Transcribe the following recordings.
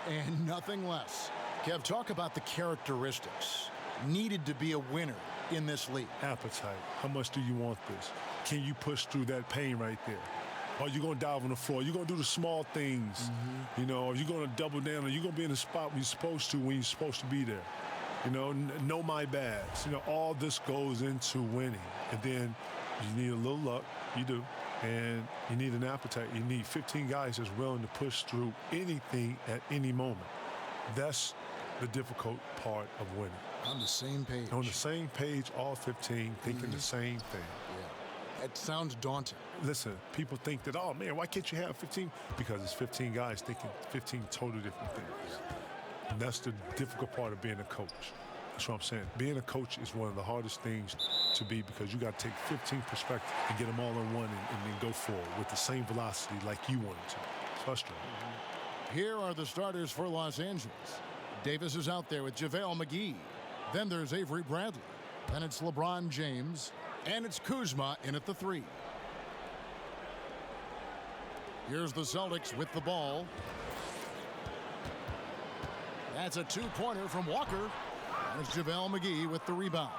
and nothing less. Kev, talk about the characteristics needed to be a winner in this league. Appetite. How much do you want this? Can you push through that pain right there? Are you going to dive on the floor? You're going to do the small things. You know, are you going to double down? Are you going to be in the spot when you're supposed to, when you're supposed to be there? You know my bads. You know, all this goes into winning. And then you need a little luck. You do. And you need an appetite. You need 15 guys that's willing to push through anything at any moment. That's the difficult part of winning. On the same page. On the same page, all 15 thinking the same thing. Yeah. It sounds daunting. Listen, people think that, oh, man, why can't you have 15? Because it's 15 guys thinking 15 totally different things. And that's the difficult part of being a coach. That's what I'm saying. Being a coach is one of the hardest things to be because you got to take 15 perspectives and get them all in one and then go forward with the same velocity like you wanted to. It's frustrating. Here are the starters for Los Angeles. Davis is out there with JaVale McGee. Then there's Avery Bradley. Then it's LeBron James. And it's Kuzma in at the 3. Here's the Celtics with the ball. That's a 2-pointer from Walker. And it's JaVale McGee with the rebound.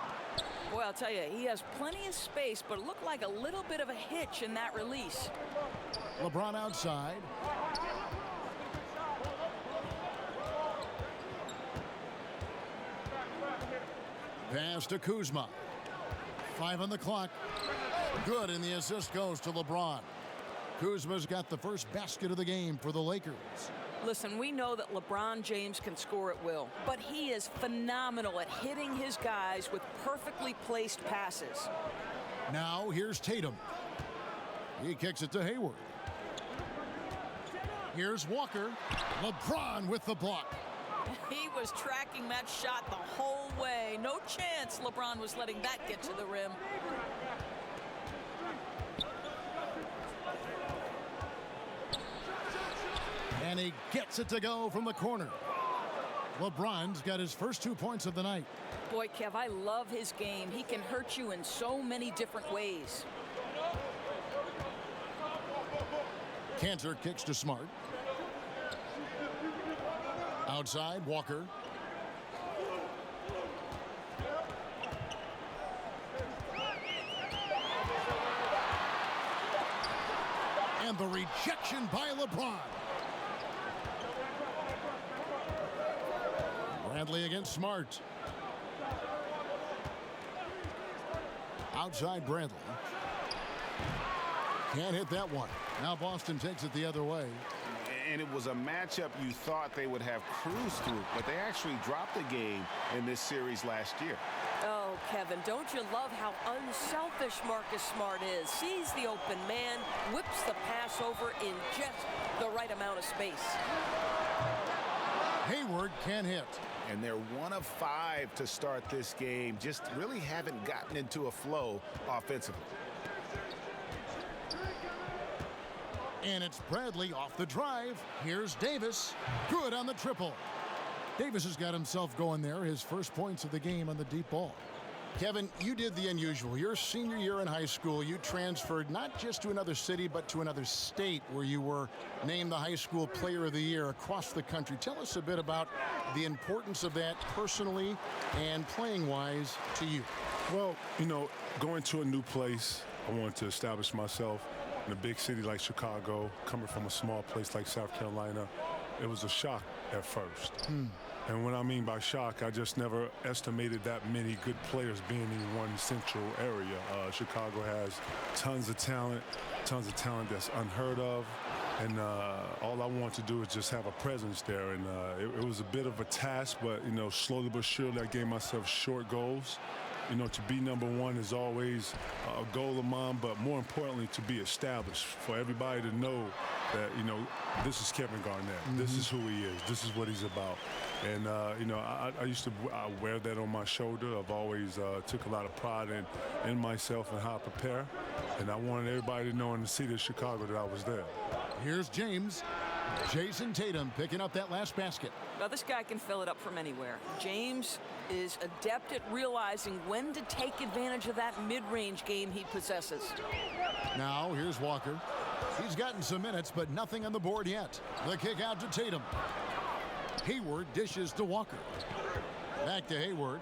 Boy, I'll tell you, he has plenty of space, but it looked like a little bit of a hitch in that release. LeBron outside. Pass to Kuzma. 5 on the clock. Good, and the assist goes to LeBron. Kuzma's got the first basket of the game for the Lakers. Listen, we know that LeBron James can score at will, but he is phenomenal at hitting his guys with perfectly placed passes. Now here's Tatum. He kicks it to Hayward. Here's Walker. LeBron with the block. He was tracking that shot the whole way. No chance LeBron was letting that get to the rim. And he gets it to go from the corner. LeBron's got his first 2 points of the night. Boy, Kev, I love his game. He can hurt you in so many different ways. Cantor kicks to Smart. Outside, Walker. And the rejection by LeBron. Bradley against Smart. Outside Bradley. Can't hit that one. Now Boston takes it the other way. And it was a matchup you thought they would have cruised through, but they actually dropped the game in this series last year. Oh, Kevin, don't you love how unselfish Marcus Smart is? Sees the open man, whips the pass over in just the right amount of space. Hayward can't hit. And they're 1 of 5 to start this game. Just really haven't gotten into a flow offensively. And it's Bradley off the drive. Here's Davis. Good on the triple. Davis has got himself going there. His first points of the game on the deep ball. Kevin, you did the unusual. Your senior year in high school, you transferred not just to another city, but to another state where you were named the high school player of the year across the country. Tell us a bit about the importance of that personally and playing-wise to you. Well, you know, going to a new place, I wanted to establish myself. In a big city like Chicago, coming from a small place like South Carolina, it was a shock at first. And what I mean by shock, I just never estimated that many good players being in one central area. Chicago has tons of talent that's unheard of. And all I want to do is just have a presence there. And it was a bit of a task, but, you know, slowly but surely I gave myself short goals. You know, to be number one is always a goal of mine, but more importantly, to be established, for everybody to know that, you know, this is Kevin Garnett. This is who he is. This is what he's about. And, you know, I used to wear that on my shoulder. I've always took a lot of pride in myself and how I prepare. And I wanted everybody to know in the city of Chicago that I was there. Here's James. Jason Tatum picking up that last basket. Now, this guy can fill it up from anywhere. James is adept at realizing when to take advantage of that mid-range game he possesses. Now, here's Walker. He's gotten some minutes, but nothing on the board yet. The kick out to Tatum. Hayward dishes to Walker. Back to Hayward.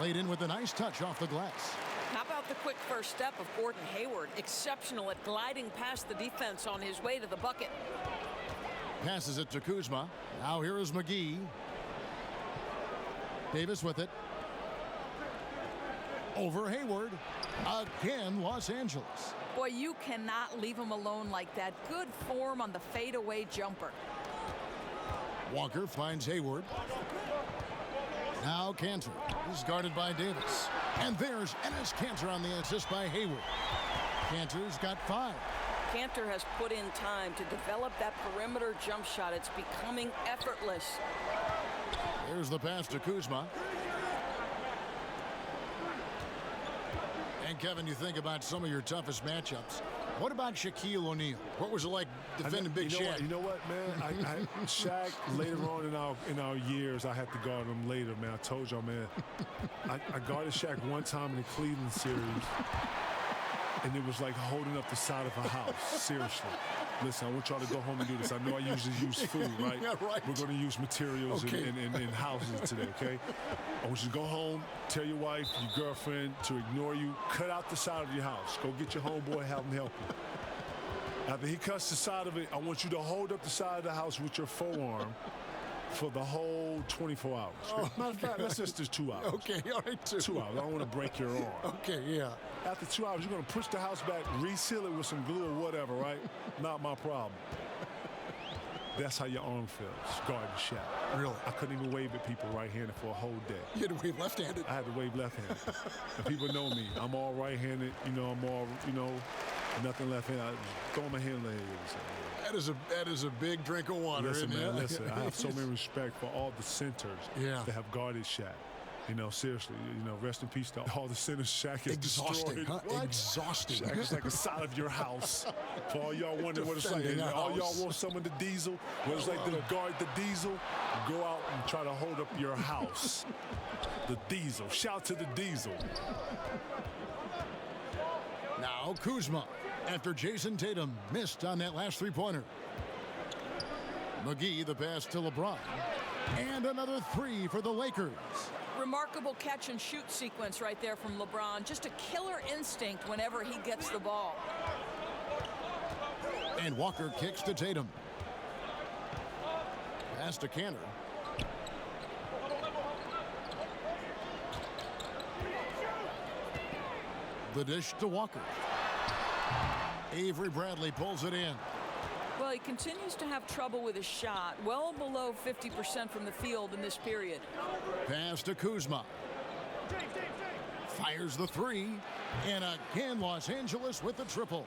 Laid in with a nice touch off the glass. How about the quick first step of Gordon Hayward? Exceptional at gliding past the defense on his way to the bucket. Passes it to Kuzma. Now here is McGee. Davis with it. Over Hayward. Again, Los Angeles. Boy, you cannot leave him alone like that. Good form on the fadeaway jumper. Walker finds Hayward. Now Cantor. He's guarded by Davis. And there's Enes Kanter on the assist by Hayward. Cantor's got 5. Cantor has put in time to develop that perimeter jump shot. It's becoming effortless. Here's the pass to Kuzma. And Kevin, you think about some of your toughest matchups. What about Shaquille O'Neal? What was it like defending Big Shaq? You know what, man? Shaq, later on in our years, I had to guard him later, man. I told y'all, man. I guarded Shaq one time in the Cleveland series, and it was like holding up the side of a house. Seriously. Listen, I want y'all to go home and do this. I know I usually use food, right? Yeah, right. We're going to use materials in houses today, okay? I want you to go home, tell your wife, your girlfriend to ignore you. Cut out the side of your house. Go get your homeboy, have him help you. After he cuts the side of it, I want you to hold up the side of the house with your forearm for the whole 24 hours. Oh, matter of fact, let's just do 2 hours. Okay, all right, 2. 2 hours. I don't want to break your arm. Okay, yeah. After 2 hours, you're going to push the house back, reseal it with some glue or whatever, right? Not my problem. That's how your arm feels, guarding Shaq. Really? I couldn't even wave at people right-handed for a whole day. You had to wave left-handed? I had to wave left-handed. And people know me. I'm all right-handed. I'm all, nothing left-handed. I throw my hand in the head. That is a big drink of water, Listen, isn't man, it? listen. I have so much respect for all the centers that have guarded Shaq. Seriously, rest in peace to all the centers Shaq is exhausting, destroyed. huh? What? Exhausting. Shaq is like the side of your house. For all y'all wondering what it's like, and all y'all want some of the diesel, what it's like to guard the diesel, go out and try to hold up your house. The diesel. Shout to the diesel. Now Kuzma, after Jason Tatum missed on that last three-pointer. McGee, the pass to LeBron. And another 3 for the Lakers. Remarkable catch and shoot sequence right there from LeBron. Just a killer instinct whenever he gets the ball. And Walker kicks to Tatum. Pass to Cantor. The dish to Walker. Avery Bradley pulls it in. Well, he continues to have trouble with his shot, well below 50% from the field in this period. Pass to Kuzma. Fires the 3. And again, Los Angeles with the triple.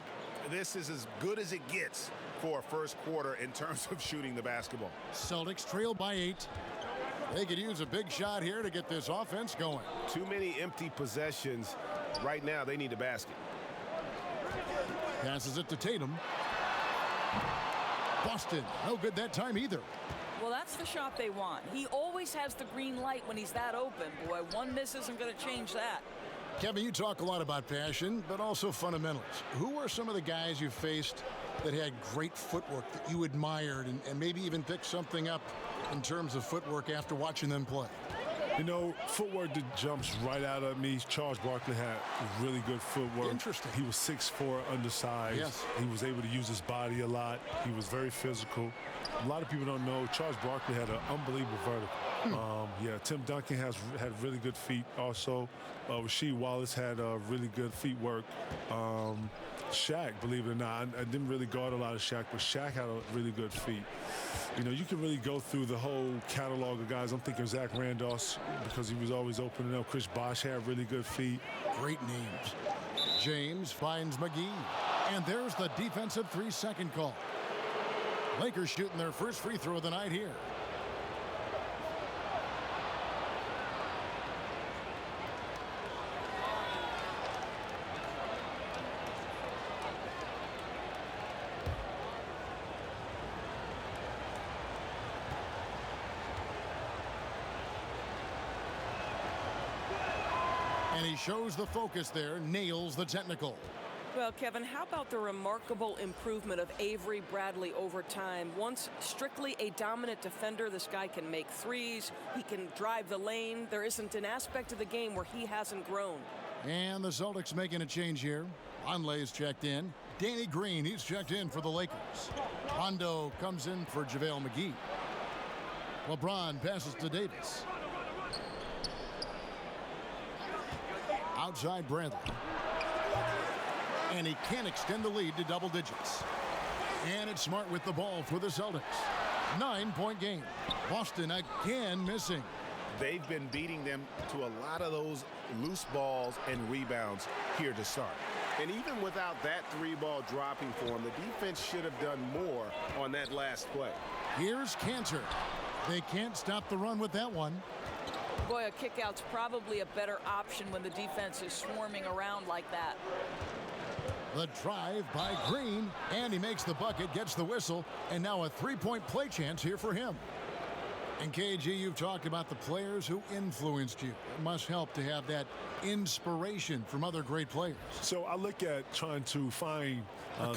This is as good as it gets for a first quarter in terms of shooting the basketball. Celtics trail by 8. They could use a big shot here to get this offense going. Too many empty possessions. Right now, they need a basket. Passes it to Tatum. Boston, no good that time either. Well, that's the shot they want. He always has the green light when he's that open. Boy, one miss isn't going to change that. Kevin, you talk a lot about passion, but also fundamentals. Who are some of the guys you faced that had great footwork that you admired and maybe even picked something up in terms of footwork after watching them play? Footwork that jumps right out of me. Charles Barkley had really good footwork. Interesting. He was 6'4", undersized. Yes. He was able to use his body a lot. He was very physical. A lot of people don't know Charles Barkley had an unbelievable vertical. Tim Duncan had really good feet also. Rasheed Wallace had really good feet work. Shaq, believe it or not, I didn't really guard a lot of Shaq, but Shaq had a really good feet. You can really go through the whole catalog of guys. I'm thinking Zach Randolph because he was always opening up. Chris Bosh had really good feet. Great names. James finds McGee. And there's the defensive 3-second call. Lakers shooting their first free throw of the night here. And he shows the focus there, nails the technical. Well, Kevin, how about the remarkable improvement of Avery Bradley over time? Once strictly a dominant defender, this guy can make threes. He can drive the lane. There isn't an aspect of the game where he hasn't grown. And the Celtics making a change here. Onley's checked in. Danny Green, he's checked in for the Lakers. Rondo comes in for JaVale McGee. LeBron passes to Davis. Outside Bradley. And he can extend the lead to double digits. And it's Smart with the ball for the Celtics. 9-point game. Boston again missing. They've been beating them to a lot of those loose balls and rebounds here to start. And even without that three-ball dropping for them, the defense should have done more on that last play. Here's Cantor. They can't stop the run with that one. Boy, a kick-out's probably a better option when the defense is swarming around like that. The drive by Green, and he makes the bucket, gets the whistle, and now a three-point play chance here for him. And KG, you've talked about the players who influenced you. It must help to have that inspiration from other great players. So I look at trying to find a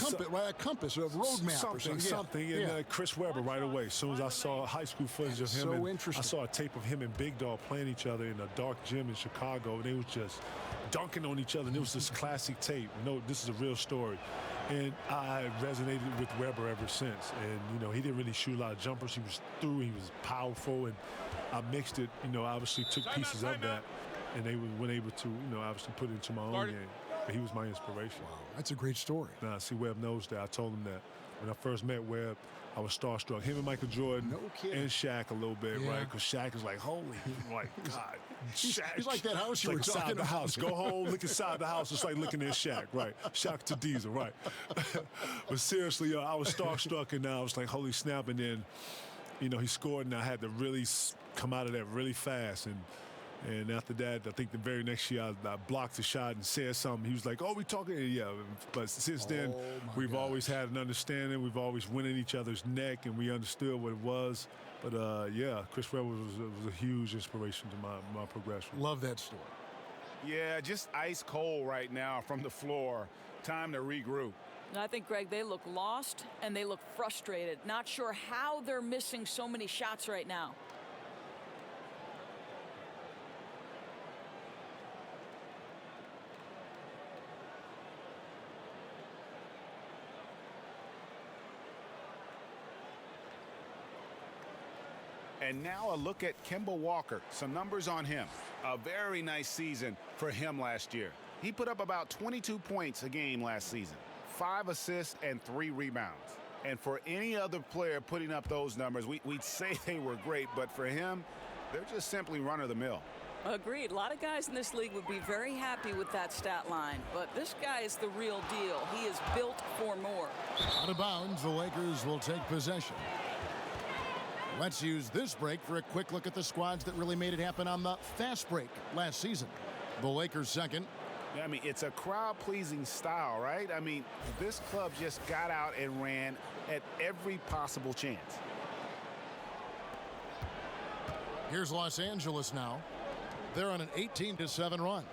compass, a roadmap, something. And Chris Webber right away. As soon as I saw high school footage of him, I saw a tape of him and Big Dog playing each other in a dark gym in Chicago, and they was just dunking on each other. And it was this classic tape. No, this is a real story. And I resonated with Webber ever since. And, he didn't really shoot a lot of jumpers. He was through. He was powerful. And I mixed it, obviously took pieces of that. And they were able to, obviously put it into my own game. But he was my inspiration. Wow, that's a great story. Now, see, Webb knows that. I told him that. When I first met Webb, I was starstruck. Him and Michael Jordan and Shaq a little bit, right? Because Shaq is like, holy, like, God. He's like that house you were talking about. The house. Go home, look inside the house. It's like looking at Shaq, right? Shaq to Diesel, right? But seriously, I was starstruck, and I was like, holy snap. And then, he scored, and I had to really come out of that really fast. And after that, I think the very next year, I blocked the shot and said something. He was like, oh, we talking? Yeah. But since then, we've always had an understanding. We've always went in each other's neck, and we understood what it was. But, Chris Webber was a huge inspiration to my progression. Love that story. Yeah, just ice cold right now from the floor. Time to regroup. I think, Greg, they look lost, and they look frustrated. Not sure how they're missing so many shots right now. And now a look at Kemba Walker. Some numbers on him. A very nice season for him last year. He put up about 22 points a game last season, 5 assists and 3 rebounds. And for any other player putting up those numbers, we'd say they were great, but for him, they're just simply run-of-the-mill. Agreed. A lot of guys in this league would be very happy with that stat line, but this guy is the real deal. He is built for more. Out of bounds, the Lakers will take possession. Let's use this break for a quick look at the squads that really made it happen on the fast break last season. The Lakers second. I mean, it's a crowd-pleasing style, right? I mean, this club just got out and ran at every possible chance. Here's Los Angeles now. They're on an 18-7 run.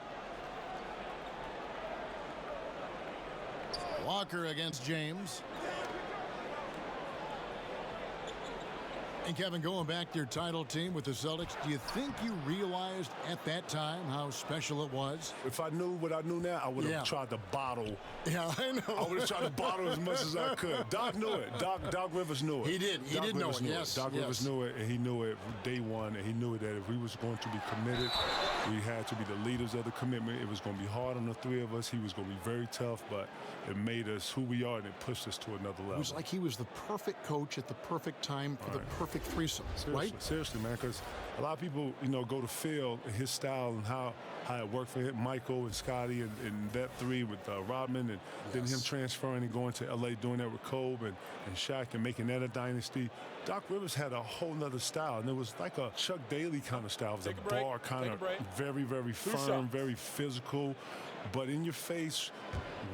Walker against James. And Kevin, going back to your title team with the Celtics, do you think you realized at that time how special it was? If I knew what I knew now, I would have tried to bottle. Yeah, I know. I would have tried to bottle as much as I could. Doc knew it. Doc Rivers knew it. He did. He did know it. Yes. Doc Rivers knew it, and he knew it day one, and he knew that if we was going to be committed, we had to be the leaders of the commitment. It was going to be hard on the three of us. He was going to be very tough, but it made us who we are, and it pushed us to another level. It was like he was the perfect coach at the perfect time for the perfect threesome, right? Seriously, man, because a lot of people, go to Phil and his style and how it worked for him, Michael and Scotty and that three with Rodman, and then him transferring and going to L.A., doing that with Kobe and Shaq and making that a dynasty. Doc Rivers had a whole nother style, and it was like a Chuck Daly kind of style. It was a bar kind of very, very firm, very physical, but in your face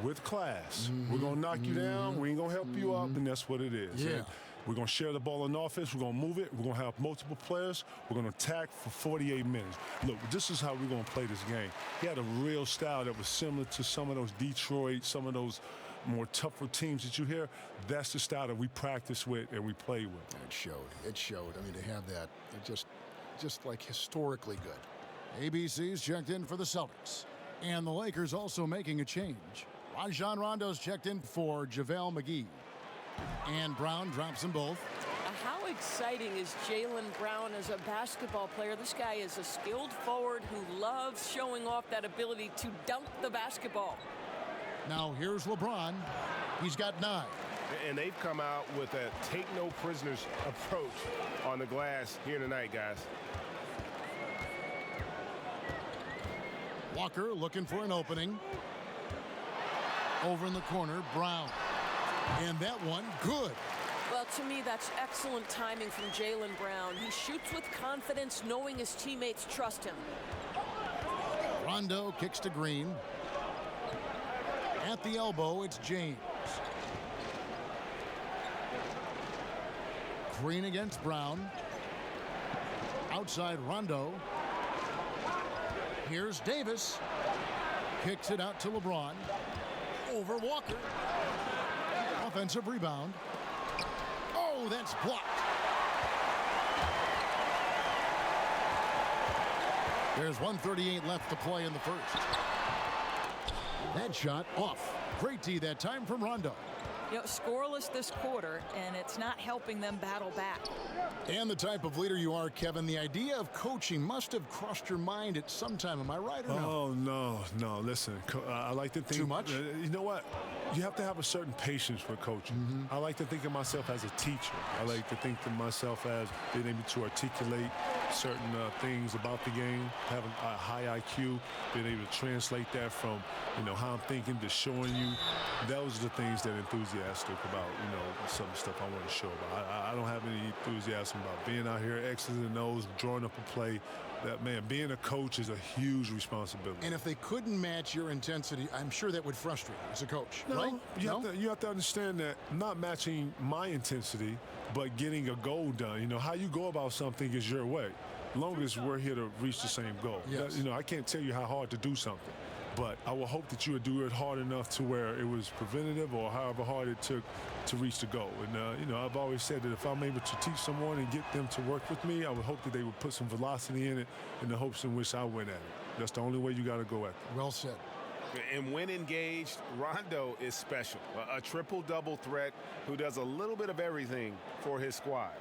with class. We're going to knock you down. We ain't going to help you up, and that's what it is. Yeah. We're going to share the ball on offense. We're going to move it. We're going to have multiple players. We're going to attack for 48 minutes. Look, this is how we're going to play this game. He had a real style that was similar to some of those Detroit, some of those more tougher teams that you hear. That's the style that we practice with and we play with. It showed. It showed. I mean, to have that, it just like historically good. ABC's checked in for the Celtics. And the Lakers also making a change. Rajon Rondo's checked in for JaVale McGee. And Brown drops them both. How exciting is Jaylen Brown as a basketball player? This guy is a skilled forward who loves showing off that ability to dunk the basketball. Now here's LeBron. He's got 9. And they've come out with a take-no-prisoners approach on the glass here tonight, guys. Walker looking for an opening. Over in the corner, Brown. And that one, good. Well, to me, that's excellent timing from Jaylen Brown. He shoots with confidence, knowing his teammates trust him. Rondo kicks to Green. At the elbow, it's James. Green against Brown. Outside Rondo. Here's Davis. Kicks it out to LeBron. Over Walker. Offensive rebound. Oh, that's blocked. There's 1:38 left to play in the first. That shot off. Great D that time from Rondo. You know, scoreless this quarter, and it's not helping them battle back. And the type of leader you are, Kevin, the idea of coaching must have crossed your mind at some time. Am I right or no? Oh, no. Listen, I like to think. Too much? You know what? You have to have a certain patience with coaching. I like to think of myself as a teacher. I like to think of myself as being able to articulate certain things about the game, having a high IQ, being able to translate that from, how I'm thinking to showing you. Those are the things that enthusiastic about, some stuff I want to show about. I don't have any enthusiasm about being out here, X's and O's, drawing up a play. That, man, being a coach is a huge responsibility. And if they couldn't match your intensity, I'm sure that would frustrate you as a coach, no, right? You have to understand that not matching my intensity, but getting a goal done. How you go about something is your way. As long as we're here to reach the same goal. Yes. I can't tell you how hard to do something, but I will hope that you would do it hard enough to where it was preventative or however hard it took to reach the goal. And, I've always said that if I'm able to teach someone and get them to work with me, I would hope that they would put some velocity in it in the hopes in which I win at it. That's the only way you got to go at it. Well said. And when engaged, Rondo is special. A triple-double threat who does a little bit of everything for his squad.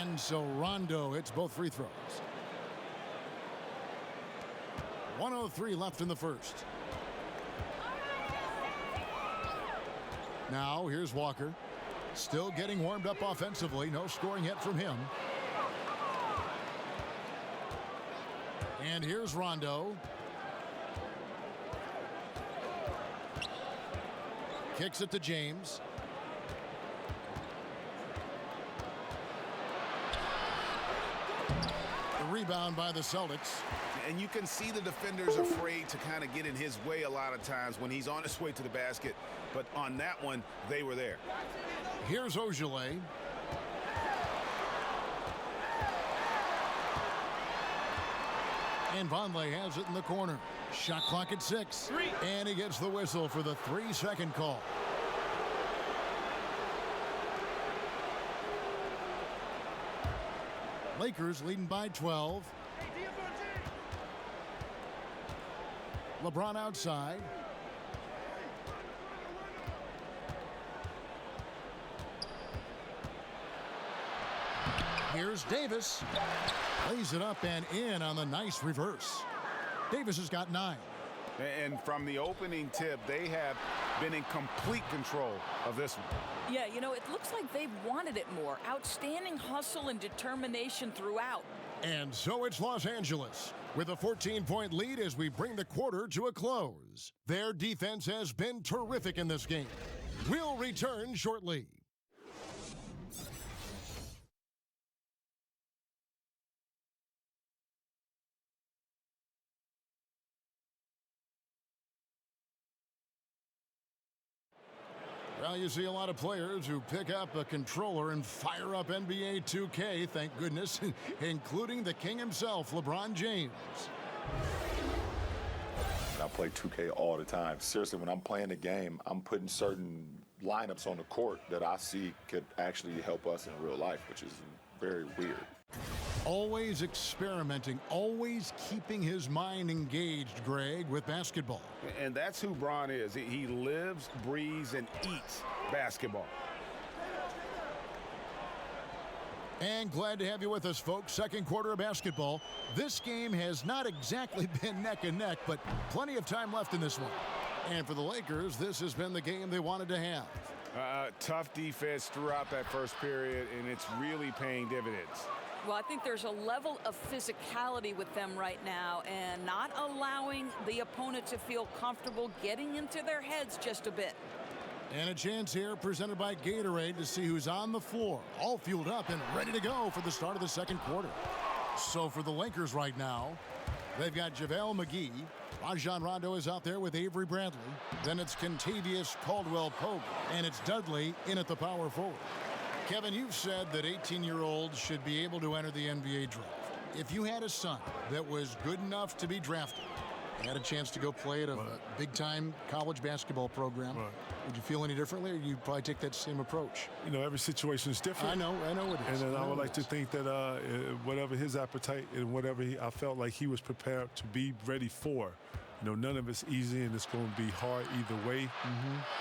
And so Rondo hits both free throws. 1:03 left in the first. Now here's Walker. Still getting warmed up offensively. No scoring yet from him. And here's Rondo. Kicks it to James. The rebound by the Celtics. And you can see the defenders afraid to kind of get in his way a lot of times when he's on his way to the basket. But on that one, they were there. Here's Ojale. And Vonleh has it in the corner. Shot clock at 6. And he gets the whistle for the 3-second call. Lakers leading by 12. LeBron outside. Here's Davis. Lays it up and in on the nice reverse. Davis has got 9. And from the opening tip, they have been in complete control of this one. Yeah, it looks like they've wanted it more. Outstanding hustle and determination throughout. And so it's Los Angeles with a 14-point lead as we bring the quarter to a close. Their defense has been terrific in this game. We'll return shortly. Well, you see a lot of players who pick up a controller and fire up NBA 2K, thank goodness, including the king himself, LeBron James. I play 2K all the time. Seriously, when I'm playing the game, I'm putting certain lineups on the court that I see could actually help us in real life, which is very weird. Always experimenting, always keeping his mind engaged, Greg, with basketball. And that's who Bron is. He lives, breathes, and eats basketball. And glad to have you with us, folks. Second quarter of basketball. This game has not exactly been neck and neck, but plenty of time left in this one. And for the Lakers, this has been the game they wanted to have. Tough defense throughout that first period, and it's really paying dividends. Well, I think there's a level of physicality with them right now and not allowing the opponent to feel comfortable getting into their heads just a bit. And a chance here presented by Gatorade to see who's on the floor, all fueled up and ready to go for the start of the second quarter. So for the Lakers right now, they've got JaVale McGee. Rajon Rondo is out there with Avery Bradley. Then it's Kentavious Caldwell-Pope, and it's Dudley in at the power forward. Kevin, you've said that 18-year-olds should be able to enter the NBA draft. If you had a son that was good enough to be drafted, had a chance to go play at a big-time college basketball program, would you feel any differently, or you'd probably take that same approach? You know, every situation is different. I know it is. And then I would like to think that whatever his appetite and whatever I felt like he was prepared to be ready for. You know, none of it's easy, and it's going to be hard either way.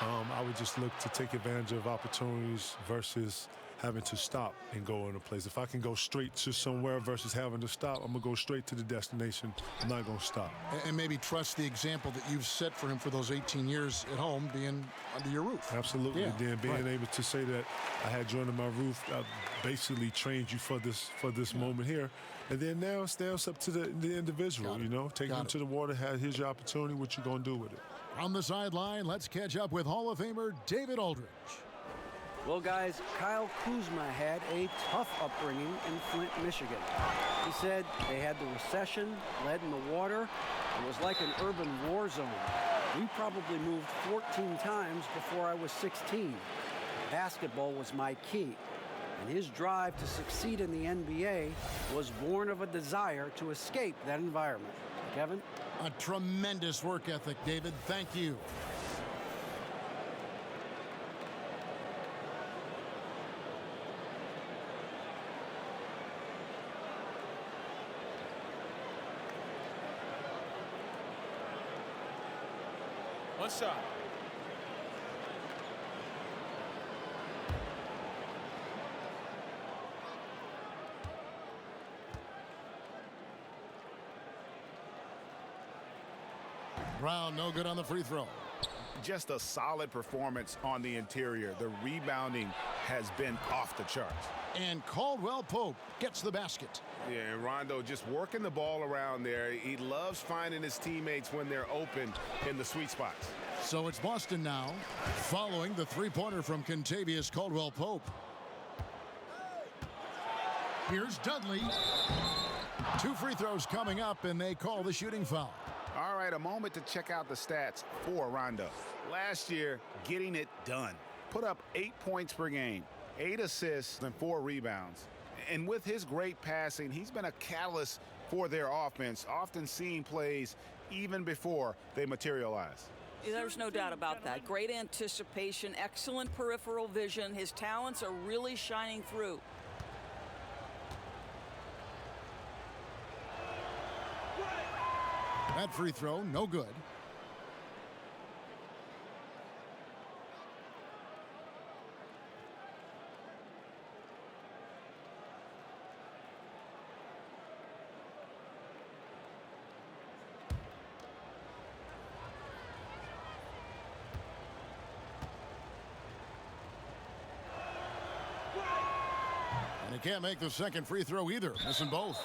I would just look to take advantage of opportunities versus having to stop and go in a place. If I can go straight to somewhere versus having to stop, I'm going to go straight to the destination. I'm not going to stop. And maybe trust the example that you've set for him for those 18 years at home, being under your roof. Absolutely. Yeah, then being able to say that I had you under my roof, I basically trained you for this moment here. And then now it's up to the individual, you know, taking him to the water, here's your opportunity, what you going to do with it. On the sideline, let's catch up with Hall of Famer David Aldridge. Well, guys, Kyle Kuzma had a tough upbringing in Flint, Michigan. He said they had the recession, lead in the water. It was like an urban war zone. We probably moved 14 times before I was 16. Basketball was my key. And his drive to succeed in the NBA was born of a desire to escape that environment. Kevin? A tremendous work ethic, David. Thank you. One shot. Brown, no good on the free throw. Just a solid performance on the interior. The rebounding has been off the charts. And Caldwell-Pope gets the basket. Yeah, and Rondo just working the ball around there. He loves finding his teammates when they're open in the sweet spots. So it's Boston now, following the three-pointer from Kentavious Caldwell-Pope. Here's Dudley. 2 free throws coming up, and they call the shooting foul. All right, a moment to check out the stats for Rondo. Last year, getting it done. Put up 8 points per game, 8 assists, and 4 rebounds. And with his great passing, he's been a catalyst for their offense, often seeing plays even before they materialize. There's no doubt about that. Great anticipation, excellent peripheral vision. His talents are really shining through. That free throw, no good. And he can't make the second free throw either, missing both.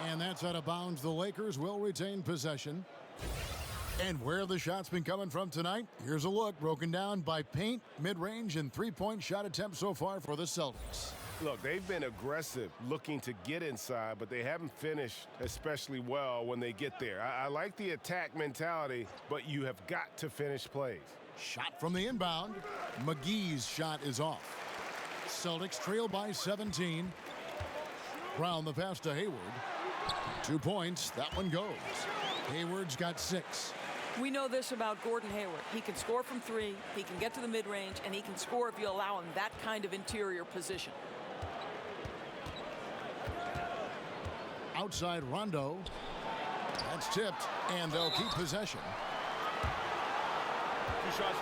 And that's out of bounds. The Lakers will retain possession. And where the shots been coming from tonight, here's a look broken down by paint, mid-range, and three-point shot attempts so far for the Celtics. Look, they've been aggressive looking to get inside, but they haven't finished especially well when they get there. I like the attack mentality, but you have got to finish plays. Shot from the inbound. McGee's shot is off. Celtics trail by 17. Brown the pass to Hayward. 2 points. That one goes. Hayward's got 6. We know this about Gordon Hayward. He can score from 3, he can get to the mid-range, and he can score if you allow him that kind of interior position. Outside Rondo. That's tipped, and they'll keep possession. 2 shots,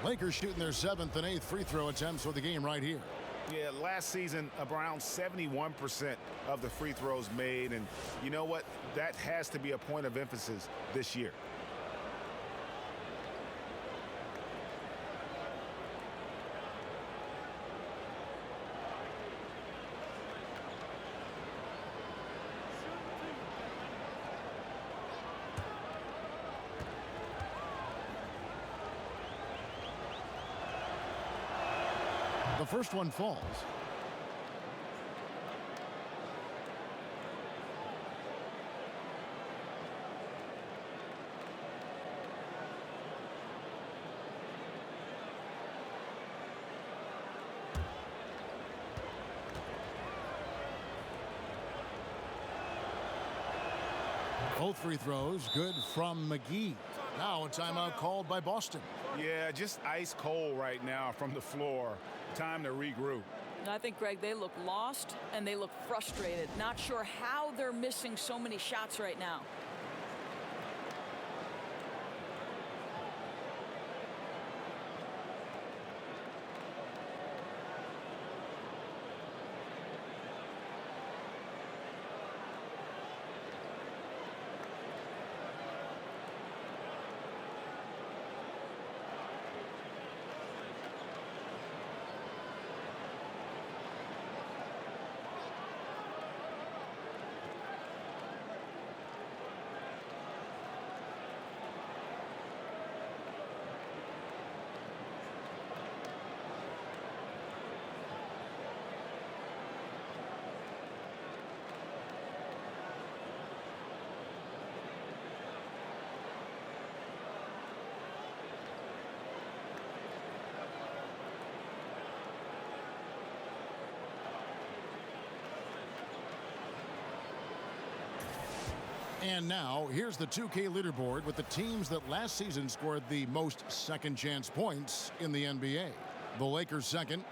Lakers shooting their 7th and 8th free throw attempts for the game right here. Yeah, last season, around 71% of the free throws made. And you know what? That has to be a point of emphasis this year. The first one falls. Both free throws good from McGee. Now a timeout called by Boston. Yeah, just ice cold right now from the floor. Time to regroup. I think, Greg, they look lost and they look frustrated. Not sure how they're missing so many shots right now. And now, here's the 2K leaderboard with the teams that last season scored the most second-chance points in the NBA. The Lakers second.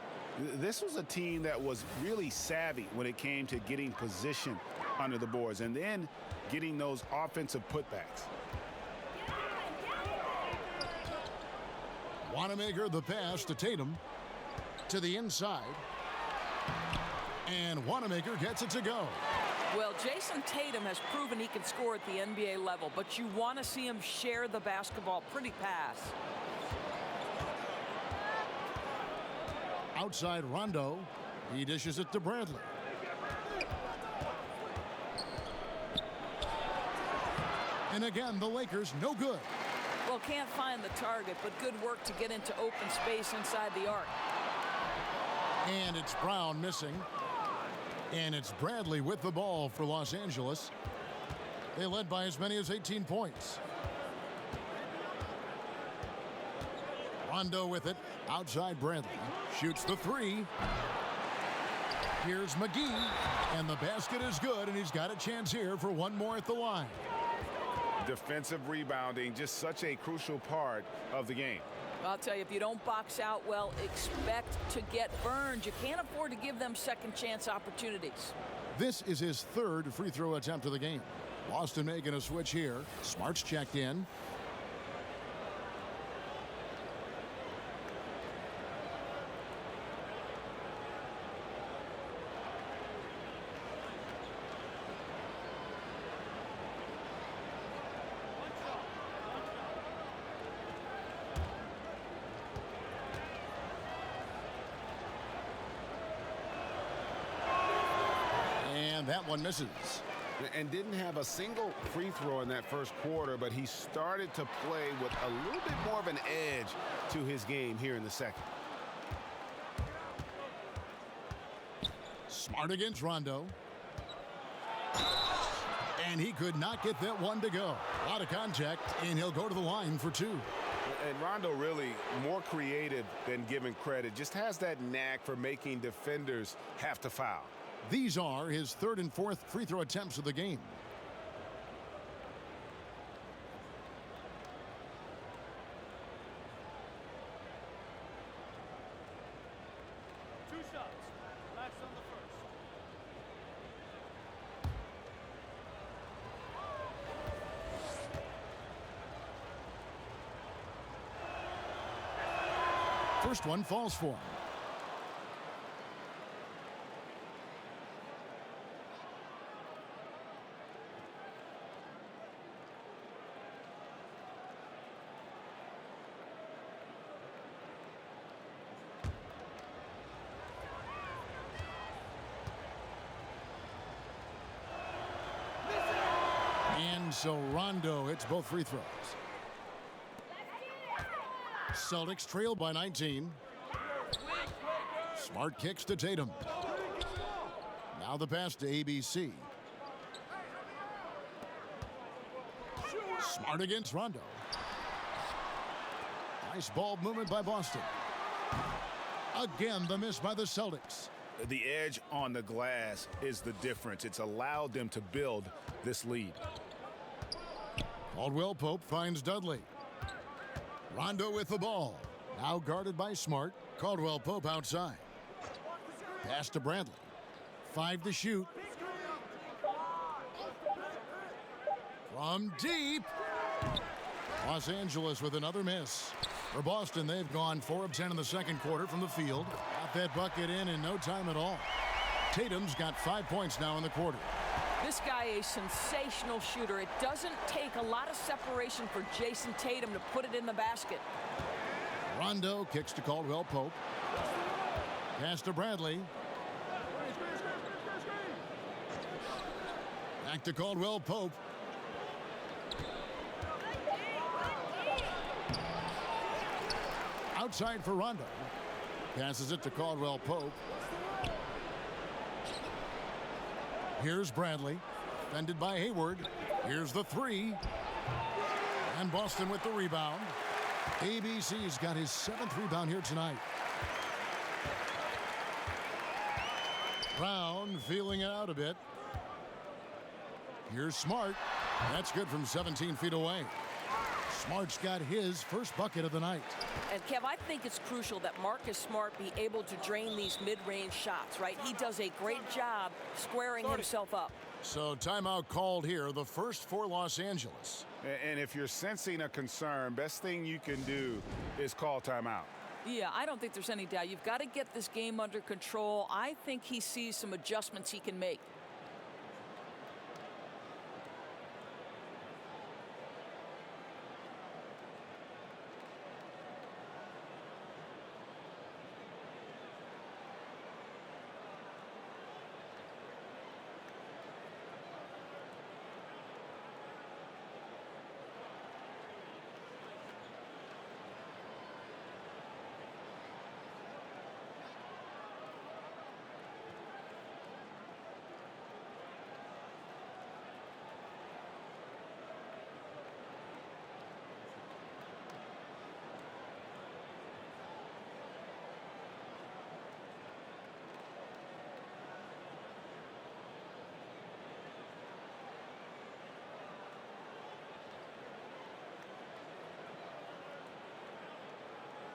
This was a team that was really savvy when it came to getting position under the boards and then getting those offensive putbacks. Wanamaker the pass to Tatum. To the inside. And Wanamaker gets it to go. Well, Jason Tatum has proven he can score at the NBA level, but you want to see him share the basketball. Pretty pass. Outside Rondo. He dishes it to Bradley. And again, the Lakers no good. Well, can't find the target, but good work to get into open space inside the arc. And it's Brown missing. And it's Bradley with the ball for Los Angeles. They led by as many as 18 points. Rondo with it. Outside Bradley. Shoots the 3. Here's McGee. And the basket is good, and he's got a chance here for one more at the line. Defensive rebounding, just such a crucial part of the game. I'll tell you, if you don't box out well, expect to get burned. You can't afford to give them second chance opportunities. This is his 3rd free throw attempt of the game. Boston making a switch here. Smart's checked in. And that one misses. And didn't have a single free throw in that first quarter, but he started to play with a little bit more of an edge to his game here in the second. Smart against Rondo. And he could not get that one to go. A lot of contact, and he'll go to the line for 2. And Rondo really more creative than given credit. Just has that knack for making defenders have to foul. These are his 3rd and 4th free throw attempts of the game. First one falls for him. And so Rondo hits both free throws. Celtics trail by 19. Smart kicks to Tatum. Now the pass to ABC. Smart against Rondo. Nice ball movement by Boston. Again, the miss by the Celtics. The edge on the glass is the difference. It's allowed them to build this lead. Caldwell Pope finds Dudley. Rondo with the ball. Now guarded by Smart. Caldwell Pope outside. Pass to Bradley. 5 to shoot. From deep. Los Angeles with another miss. For Boston, they've gone 4 of 10 in the second quarter from the field. Got that bucket in no time at all. Tatum's got 5 points now in the quarter. This guy a sensational shooter. It doesn't take a lot of separation for Jason Tatum to put it in the basket. Rondo kicks to Caldwell Pope. Pass to Bradley. Back to Caldwell Pope. Outside for Rondo. Passes it to Caldwell Pope. Here's Bradley. Defended by Hayward. Here's the 3. And Boston with the rebound. ABC's got his 7th rebound here tonight. Brown feeling it out a bit. Here's Smart. That's good from 17 feet away. Smart's got his first bucket of the night. And Kev, I think it's crucial that Marcus Smart be able to drain these mid-range shots, right? He does a great job squaring himself up. So timeout called here, the first for Los Angeles. And if you're sensing a concern, best thing you can do is call timeout. Yeah, I don't think there's any doubt. You've got to get this game under control. I think he sees some adjustments he can make.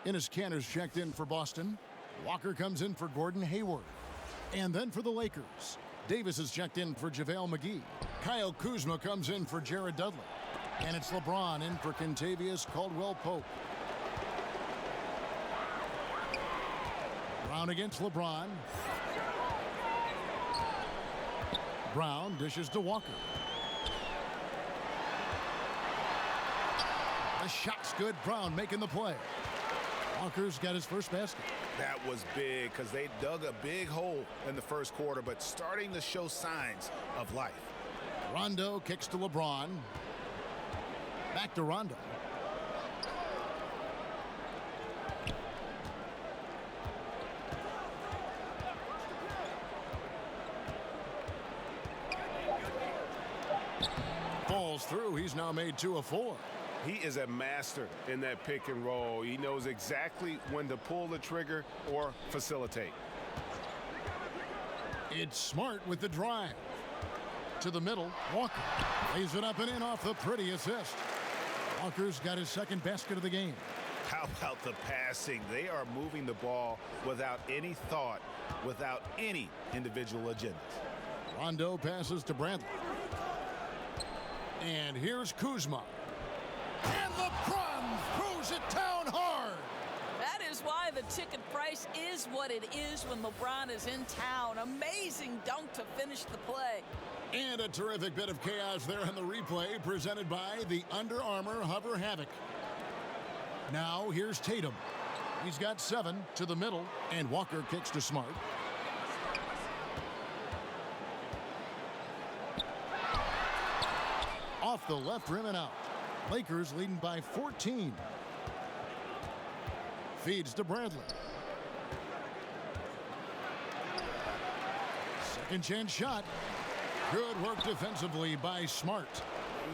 Enes Kanter's checked in for Boston. Walker comes in for Gordon Hayward. And then for the Lakers, Davis is checked in for JaVale McGee. Kyle Kuzma comes in for Jared Dudley. And it's LeBron in for Kentavious Caldwell-Pope. Brown against LeBron. Brown dishes to Walker. The shot's good. Brown making the play. Walker's got his first basket. That was big because they dug a big hole in the first quarter, but starting to show signs of life. Rondo kicks to LeBron. Back to Rondo. He's now made 2 of 4. He is a master in that pick and roll. He knows exactly when to pull the trigger or facilitate. It's Smart with the drive. To the middle, Walker lays it up and in off the pretty assist. Walker's got his second basket of the game. How about the passing? They are moving the ball without any thought, without any individual agendas. Rondo passes to Bradley. And here's Kuzma. And LeBron throws it down hard. That is why the ticket price is what it is when LeBron is in town. Amazing dunk to finish the play. And a terrific bit of chaos there in the replay presented by the Under Armour Hover Havoc. Now here's Tatum. He's got 7 to the middle, and Walker kicks to Smart. Off the left rim and out. Lakers leading by 14. Feeds to Bradley. Second chance shot. Good work defensively by Smart.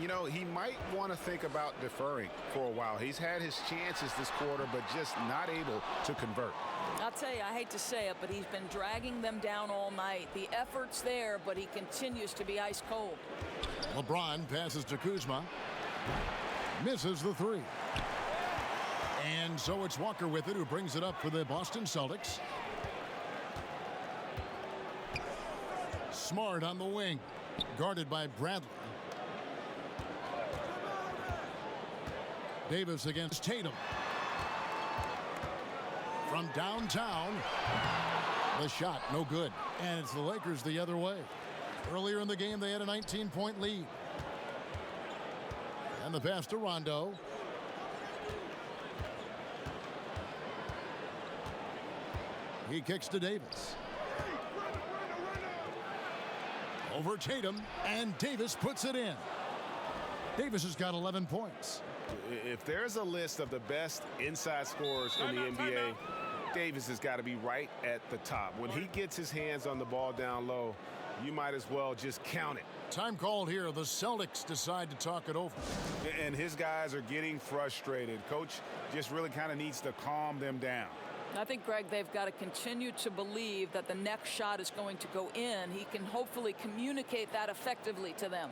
You know, he might want to think about deferring for a while. He's had his chances this quarter, but just not able to convert. I'll tell you, I hate to say it, but he's been dragging them down all night. The effort's there, but he continues to be ice cold. LeBron passes to Kuzma. Misses the 3. And so it's Walker with it, who brings it up for the Boston Celtics. Smart on the wing, guarded by Bradley. Davis against Tatum. From downtown, the shot no good. And it's the Lakers the other way. Earlier in the game, they had a 19-point lead. And the pass to Rondo. He kicks to Davis. Over Tatum, and Davis puts it in. Davis has got 11 points. If there's a list of the best inside scorers in the NBA, Davis has got to be right at the top. When he gets his hands on the ball down low, you might as well just count it. Time called here. The Celtics decide to talk it over. And his guys are getting frustrated. Coach just really kind of needs to calm them down. I think, Greg, they've got to continue to believe that the next shot is going to go in. He can hopefully communicate that effectively to them.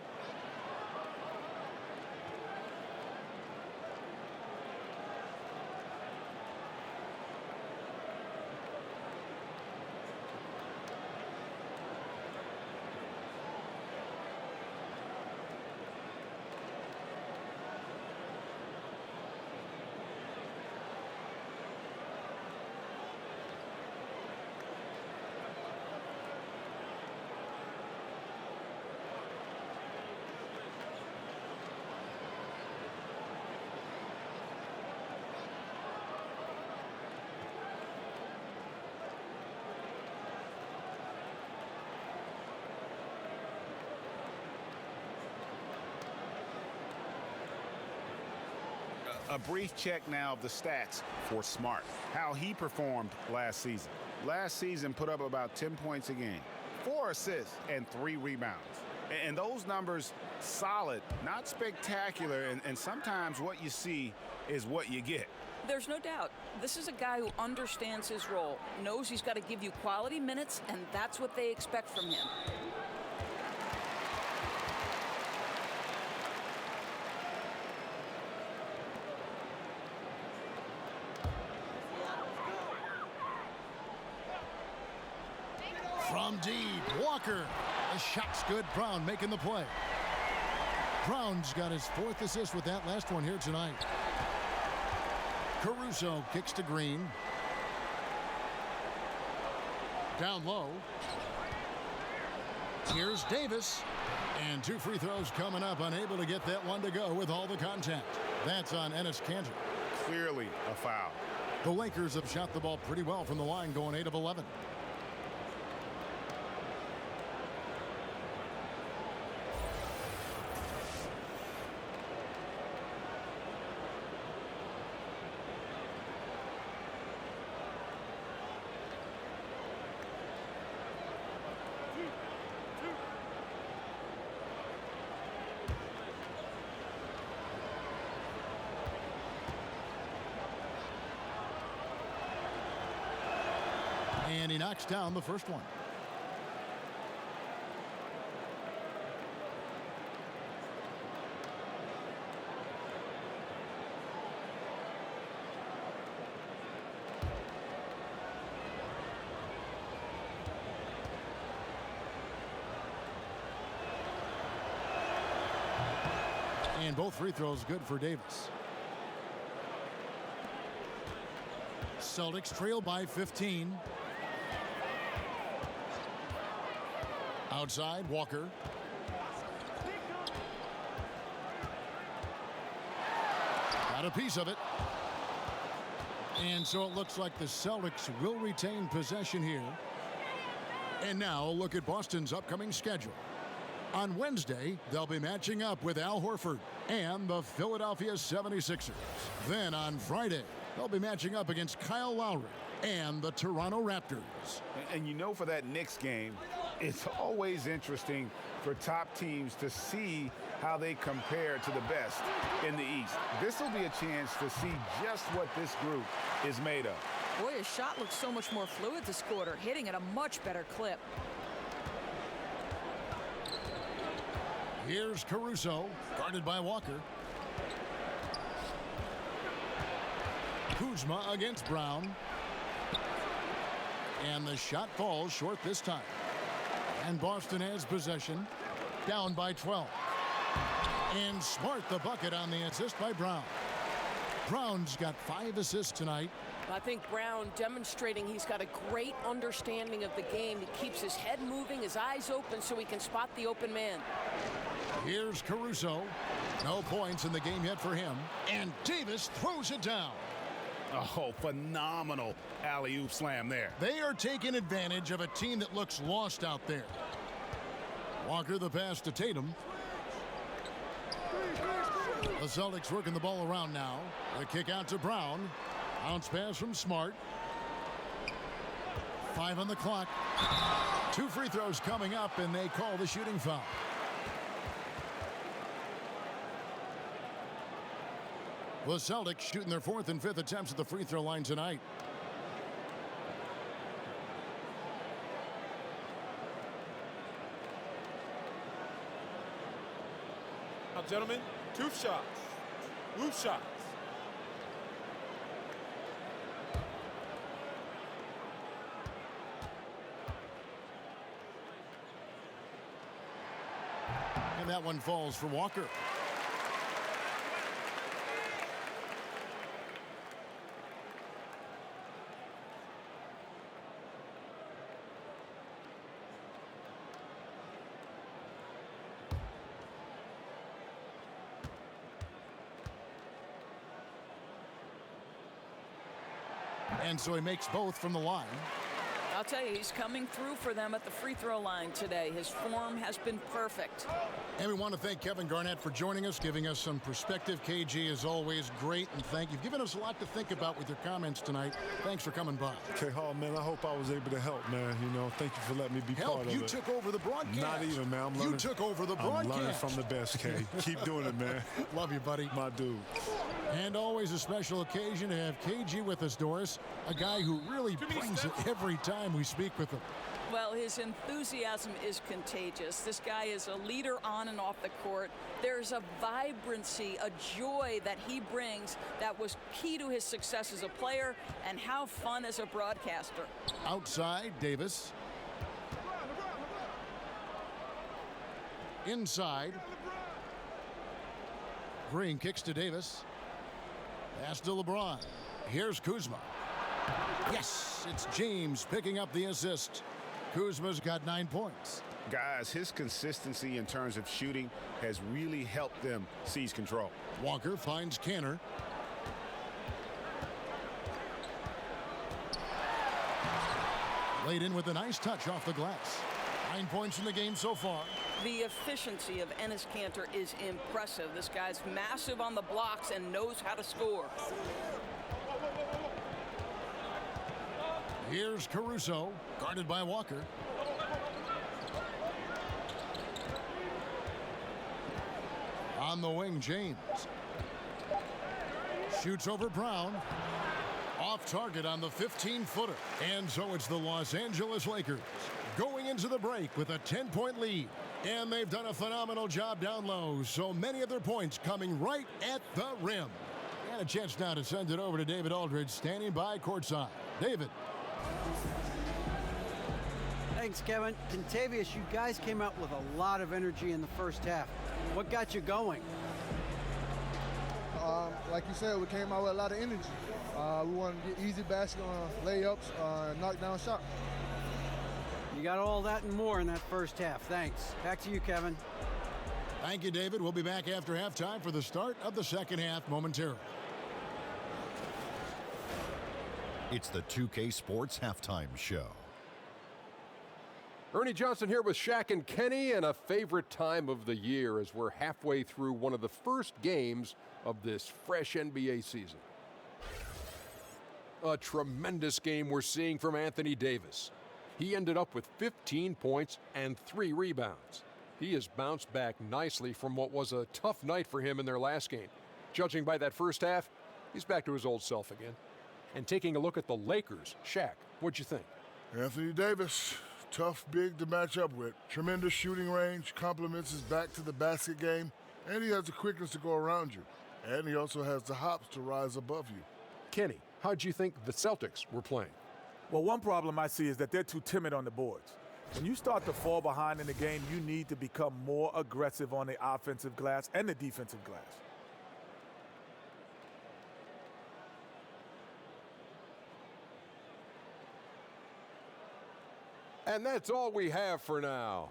A brief check now of the stats for Smart. How he performed last season. Last season put up about 10 points a game, 4 assists, and 3 rebounds. And those numbers, solid, not spectacular, and sometimes what you see is what you get. There's no doubt. This is a guy who understands his role, knows he's got to give you quality minutes, and that's what they expect from him. From deep, Walker. The shot's good. Brown making the play. Brown's got his 4th assist with that last one here tonight. Caruso kicks to Green. Down low. Here's Davis. And 2 free throws coming up. Unable to get that one to go with all the contact. That's on Enes Kanter. Clearly a foul. The Lakers have shot the ball pretty well from the line, going 8 of 11. And he knocks down the first one. And both free throws good for Davis. Celtics trail by 15. Outside, Walker. Got a piece of it. And so it looks like the Celtics will retain possession here. And now look at Boston's upcoming schedule. On Wednesday, they'll be matching up with Al Horford and the Philadelphia 76ers. Then on Friday, they'll be matching up against Kyle Lowry and the Toronto Raptors. And you know, for that Knicks game, it's always interesting for top teams to see how they compare to the best in the East. This will be a chance to see just what this group is made of. Boy, his shot looks so much more fluid this quarter, hitting at a much better clip. Here's Caruso, guarded by Walker. Kuzma against Brown. And the shot falls short this time. And Boston has possession, down by 12. And Smart the bucket on the assist by Brown. Brown's got 5 assists tonight. I think Brown demonstrating he's got a great understanding of the game. He keeps his head moving, his eyes open so he can spot the open man. Here's Caruso. No points in the game yet for him. And Davis throws it down. Oh, phenomenal alley-oop slam there. They are taking advantage of a team that looks lost out there. Walker the pass to Tatum. The Celtics working the ball around now. The kick out to Brown. Bounce pass from Smart. 5 on the clock. 2 free throws coming up, and they call the shooting foul. The Celtics shooting their 4th and 5th attempts at the free throw line tonight. Now, gentlemen, 2 shots. Loose shots. And that one falls for Walker. And so he makes both from the line. I'll tell you, he's coming through for them at the free throw line today. His form has been perfect. And we want to thank Kevin Garnett for joining us, giving us some perspective. KG is always great, and thank you. You've given us a lot to think about with your comments tonight. Thanks for coming by. Okay, Hall, man, I hope I was able to help, man. You know, thank you for letting me be part of it. You took over the broadcast. Not even, man. I'm learning. You took over the broadcast. I'm learning from the best, K. Keep doing it, man. Love you, buddy. My dude. And always a special occasion to have KG with us, Doris, a guy who really brings it every time we speak with him. Well, his enthusiasm is contagious. This guy is a leader on and off the court. There's a vibrancy, a joy that he brings that was key to his success as a player and how fun as a broadcaster. Outside, Davis. Inside. Green kicks to Davis. Pass to LeBron. Here's Kuzma. Yes, it's James picking up the assist. Kuzma's got 9 points. Guys, his consistency in terms of shooting has really helped them seize control. Walker finds Canner. Laid in with a nice touch off the glass. 9 points in the game so far. The efficiency of Enes Kanter is impressive. This guy's massive on the blocks and knows how to score. Here's Caruso, guarded by Walker. On the wing, James. Shoots over Brown. Off target on the 15-footer. And so it's the Los Angeles Lakers going into the break with a 10-point lead. And they've done a phenomenal job down low, so many of their points coming right at the rim. And a chance now to send it over to David Aldridge, standing by courtside. David. Thanks, Kevin. Contavious, you guys came out with a lot of energy in the first half. What got you going? Like you said, we came out with a lot of energy. We wanted to get easy basket layups, knock down shots. You got all that and more in that first half. Thanks. Back to you, Kevin. Thank you, David. We'll be back after halftime for the start of the second half momentarily. It's the 2K Sports Halftime Show. Ernie Johnson here with Shaq and Kenny, and a favorite time of the year as we're halfway through one of the first games of this fresh NBA season. A tremendous game we're seeing from Anthony Davis. He ended up with 15 points and 3 rebounds. He has bounced back nicely from what was a tough night for him in their last game. Judging by that first half, he's back to his old self again. And taking a look at the Lakers, Shaq, what'd you think? Anthony Davis, tough big to match up with. Tremendous shooting range, complements his back to the basket game, and he has the quickness to go around you. And he also has the hops to rise above you. Kenny, how'd you think the Celtics were playing? Well, one problem I see is that they're too timid on the boards. When you start to fall behind in the game, you need to become more aggressive on the offensive glass and the defensive glass. And that's all we have for now.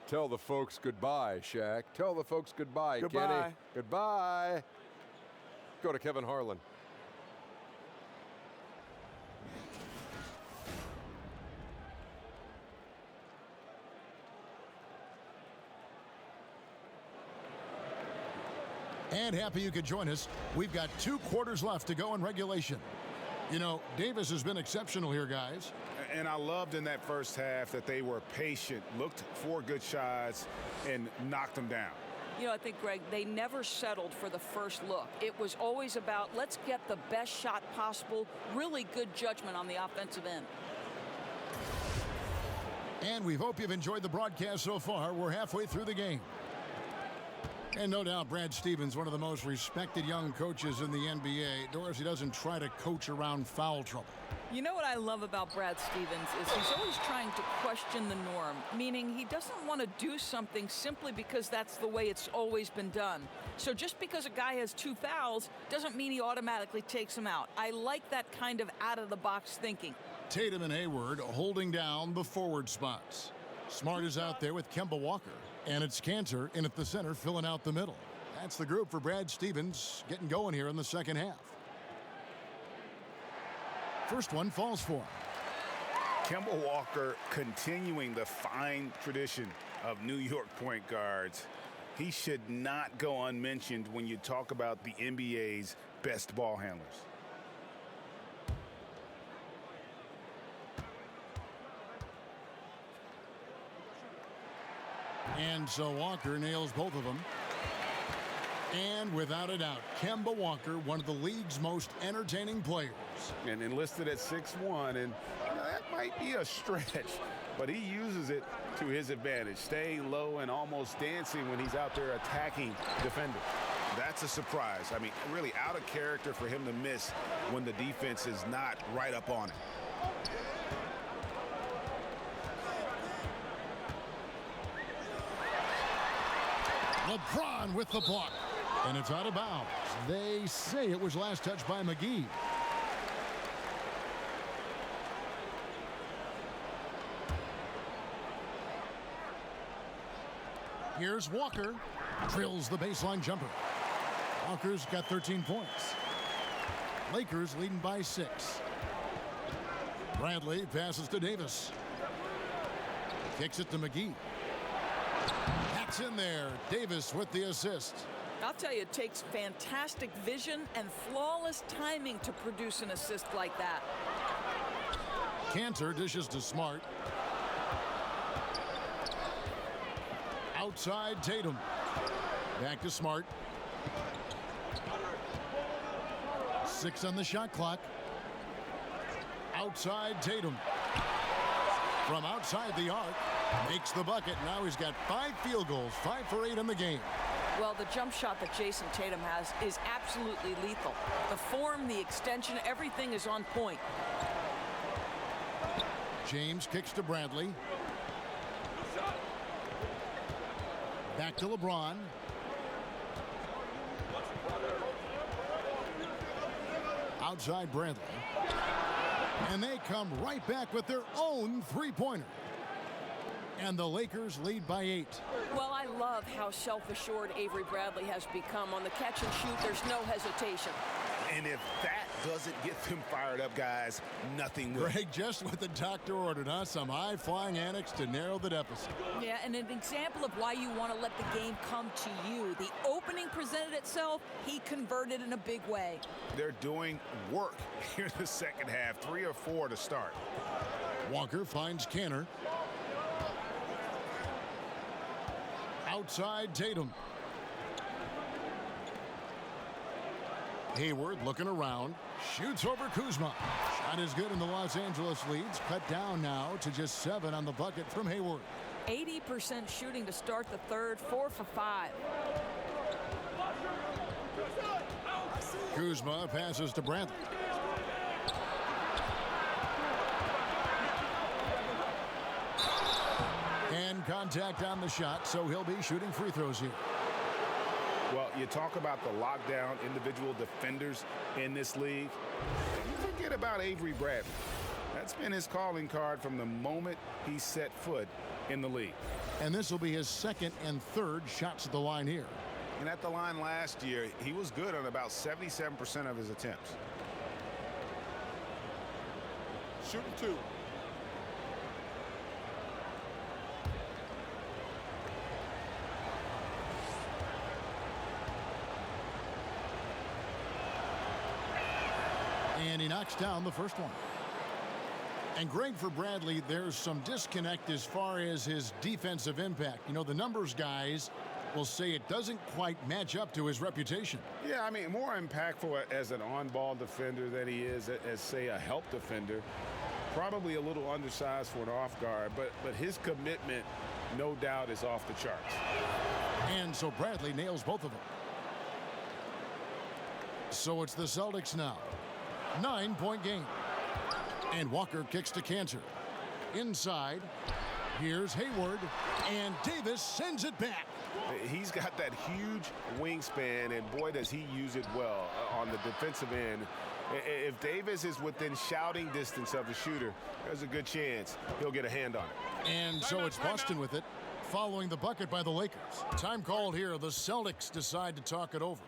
Tell the folks goodbye, Shaq. Tell the folks goodbye, Goodbye. Kenny. Goodbye. Go to Kevin Harlan. And happy you could join us. We've got 2 quarters left to go in regulation. You know, Davis has been exceptional here, guys. And I loved in that first half that they were patient, looked for good shots, and knocked them down. You know, I think, Greg, they never settled for the first look. It was always about, let's get the best shot possible. Really good judgment on the offensive end. And we hope you've enjoyed the broadcast so far. We're halfway through the game. And no doubt Brad Stevens, one of the most respected young coaches in the NBA. Doris, he doesn't try to coach around foul trouble. You know what I love about Brad Stevens is he's always trying to question the norm, meaning he doesn't want to do something simply because that's the way it's always been done. So just because a guy has 2 fouls doesn't mean he automatically takes him out. I like that kind of out-of-the-box thinking. Tatum and Hayward holding down the forward spots. Smart is out there with Kemba Walker. And it's Cantor in at the center, filling out the middle. That's the group for Brad Stevens getting going here in the second half. First one falls for him. Kemba Walker continuing the fine tradition of New York point guards. He should not go unmentioned when you talk about the NBA's best ball handlers. And so Walker nails both of them. And without a doubt, Kemba Walker, one of the league's most entertaining players. And enlisted at 6'1", and that might be a stretch, but he uses it to his advantage, staying low and almost dancing when he's out there attacking defenders. That's a surprise. I mean, really out of character for him to miss when the defense is not right up on it. LeBron with the block. And it's out of bounds. They say it was last touched by McGee. Here's Walker. Drills the baseline jumper. Walker's got 13 points. Lakers leading by 6. Bradley passes to Davis. Kicks it to McGee. That's in there. Davis with the assist. I'll tell you, it takes fantastic vision and flawless timing to produce an assist like that. Cantor dishes to Smart. Outside Tatum. Back to Smart. 6 on the shot clock. Outside Tatum. From outside the arc, makes the bucket. Now he's got 5 field goals, 5 for 8 in the game. Well, the jump shot that Jason Tatum has is absolutely lethal. The form, the extension, everything is on point. James kicks to Bradley. Back to LeBron. Outside Bradley. And they come right back with their own three-pointer. And the Lakers lead by 8. Well, I love how self-assured Avery Bradley has become. On the catch and shoot, there's no hesitation. And if that doesn't get them fired up, guys, nothing will. Greg, just what the doctor ordered, huh? Some high-flying antics to narrow the deficit. Yeah, and an example of why you want to let the game come to you. The opening presented itself, he converted in a big way. They're doing work here in the second half, 3 or 4 to start. Walker finds Canner. Outside Tatum. Hayward looking around, shoots over Kuzma. Shot is good, and the Los Angeles leads cut down now to just 7 on the bucket from Hayward. 80% shooting to start the third, 4 for 5. Kuzma passes to Bradley. And contact on the shot, so he'll be shooting free throws here. Well, you talk about the lockdown individual defenders in this league. You forget about Avery Bradley. That's been his calling card from the moment he set foot in the league. And this will be his 2nd and 3rd shots at the line here. And at the line last year, he was good on about 77% of his attempts. Shooting 2. And he knocks down the first one. And Greg, for Bradley, there's some disconnect as far as his defensive impact. You know, the numbers guys will say it doesn't quite match up to his reputation. Yeah, I mean, more impactful as an on-ball defender than he is as, say, a help defender. Probably a little undersized for an off guard, but his commitment, no doubt, is off the charts. And so Bradley nails both of them. So it's the Celtics now. 9-point game. And Walker kicks to Cantor. Inside, here's Hayward, and Davis sends it back. He's got that huge wingspan, and boy, does he use it well on the defensive end. If Davis is within shouting distance of the shooter, there's a good chance he'll get a hand on it. And so it's Boston with it, following the bucket by the Lakers. Time called here. The Celtics decide to talk it over.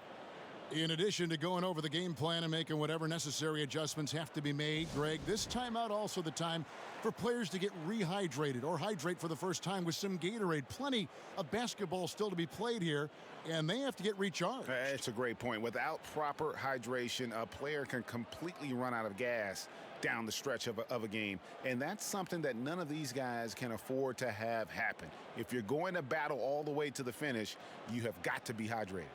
In addition to going over the game plan and making whatever necessary adjustments have to be made, Greg, this timeout also the time for players to get rehydrated or hydrate for the first time with some Gatorade. Plenty of basketball still to be played here, and they have to get recharged. That's a great point. Without proper hydration, a player can completely run out of gas down the stretch of a game. And that's something that none of these guys can afford to have happen. If you're going to battle all the way to the finish, you have got to be hydrated.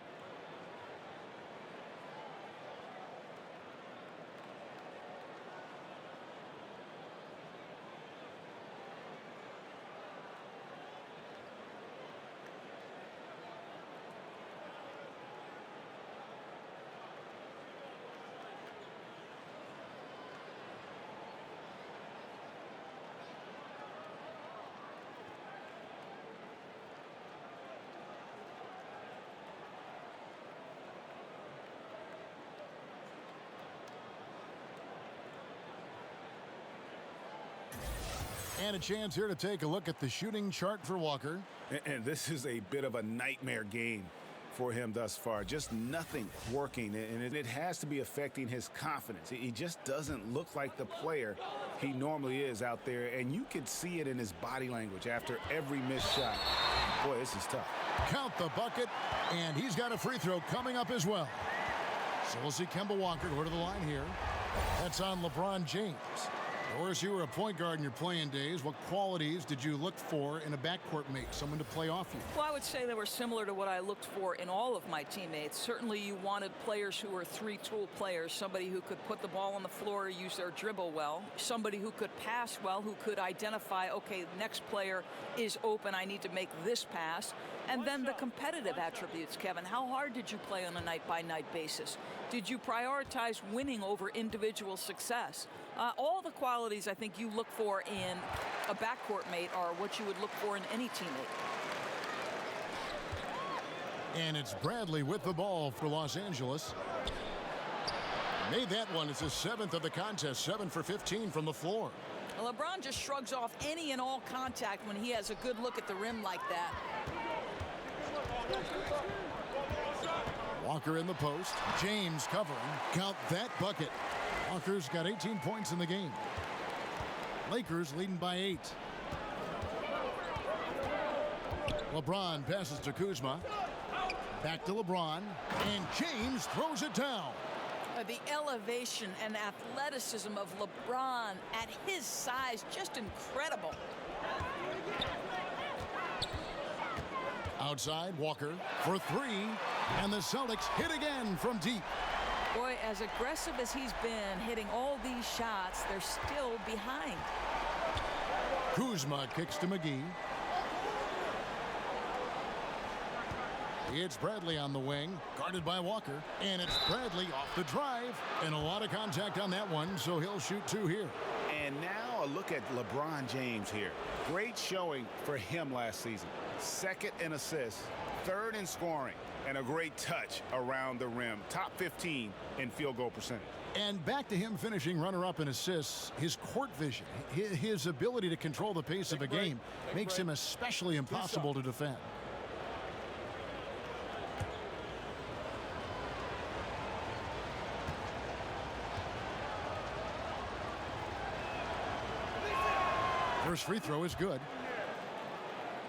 And a chance here to take a look at the shooting chart for Walker. And this is a bit of a nightmare game for him thus far. Just nothing working, and it has to be affecting his confidence. He just doesn't look like the player he normally is out there, and you can see it in his body language after every missed shot. Boy, this is tough. Count the bucket, and he's got a free throw coming up as well. So we'll see Kemba Walker go to the line here. That's on LeBron James. Doris, you were a point guard in your playing days. What qualities did you look for in a backcourt mate, someone to play off you? Well, I would say they were similar to what I looked for in all of my teammates. Certainly you wanted players who were three-tool players, somebody who could put the ball on the floor, use their dribble well, somebody who could pass well, who could identify, okay, next player is open, I need to make this pass. And then the competitive attributes, Kevin. How hard did you play on a night-by-night basis? Did you prioritize winning over individual success? All the qualities I think you look for in a backcourt mate are what you would look for in any teammate. And it's Bradley with the ball for Los Angeles. Made that one. It's his 7th of the contest, 7 for 15 from the floor. LeBron just shrugs off any and all contact when he has a good look at the rim like that. Walker in the post. James covering. Count that bucket. Walker's got 18 points in the game. Lakers leading by 8. LeBron passes to Kuzma. Back to LeBron. And James throws it down. The elevation and athleticism of LeBron at his size, just incredible. Outside, Walker for 3. And the Celtics hit again from deep. Boy, as aggressive as he's been hitting all these shots, they're still behind. Kuzma kicks to McGee. It's Bradley on the wing, guarded by Walker. And it's Bradley off the drive. And a lot of contact on that one, so he'll shoot 2 here. And now a look at LeBron James here. Great showing for him last season. 2nd in assists, 3rd in scoring, and a great touch around the rim. Top 15 in field goal percentage. And back to him finishing runner-up in assists, his court vision, his ability to control the pace of a game makes him especially impossible to defend. First free throw is good.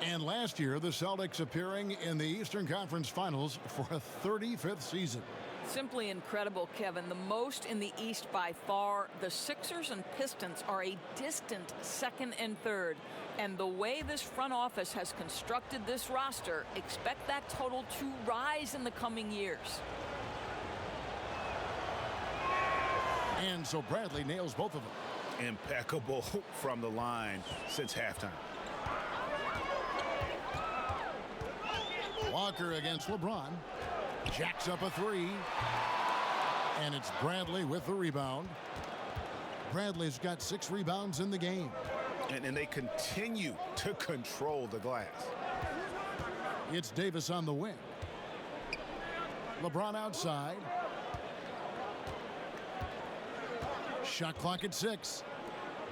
And last year, the Celtics appearing in the Eastern Conference Finals for a 35th season. Simply incredible, Kevin. The most in the East by far. The Sixers and Pistons are a distant 2nd and 3rd. And the way this front office has constructed this roster, expect that total to rise in the coming years. And so Bradley nails both of them. Impeccable from the line since halftime. Walker against LeBron. Jacks up a 3. And it's Bradley with the rebound. Bradley's got 6 rebounds in the game. And they continue to control the glass. It's Davis on the wing. LeBron outside. Shot clock at 6.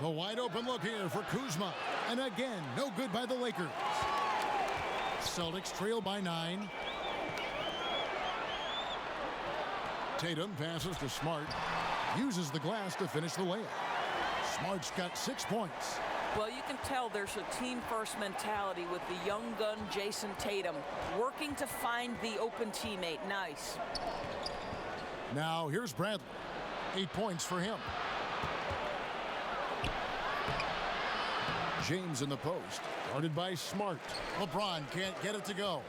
The wide open look here for Kuzma. And again, no good by the Lakers. Celtics trail by 9. Tatum passes to Smart. Uses the glass to finish the layup. Smart's got 6 points. Well, you can tell there's a team-first mentality with the young gun Jason Tatum working to find the open teammate. Nice. Now here's Bradley. 8 points for him. James in the post, guarded by Smart. LeBron can't get it to go.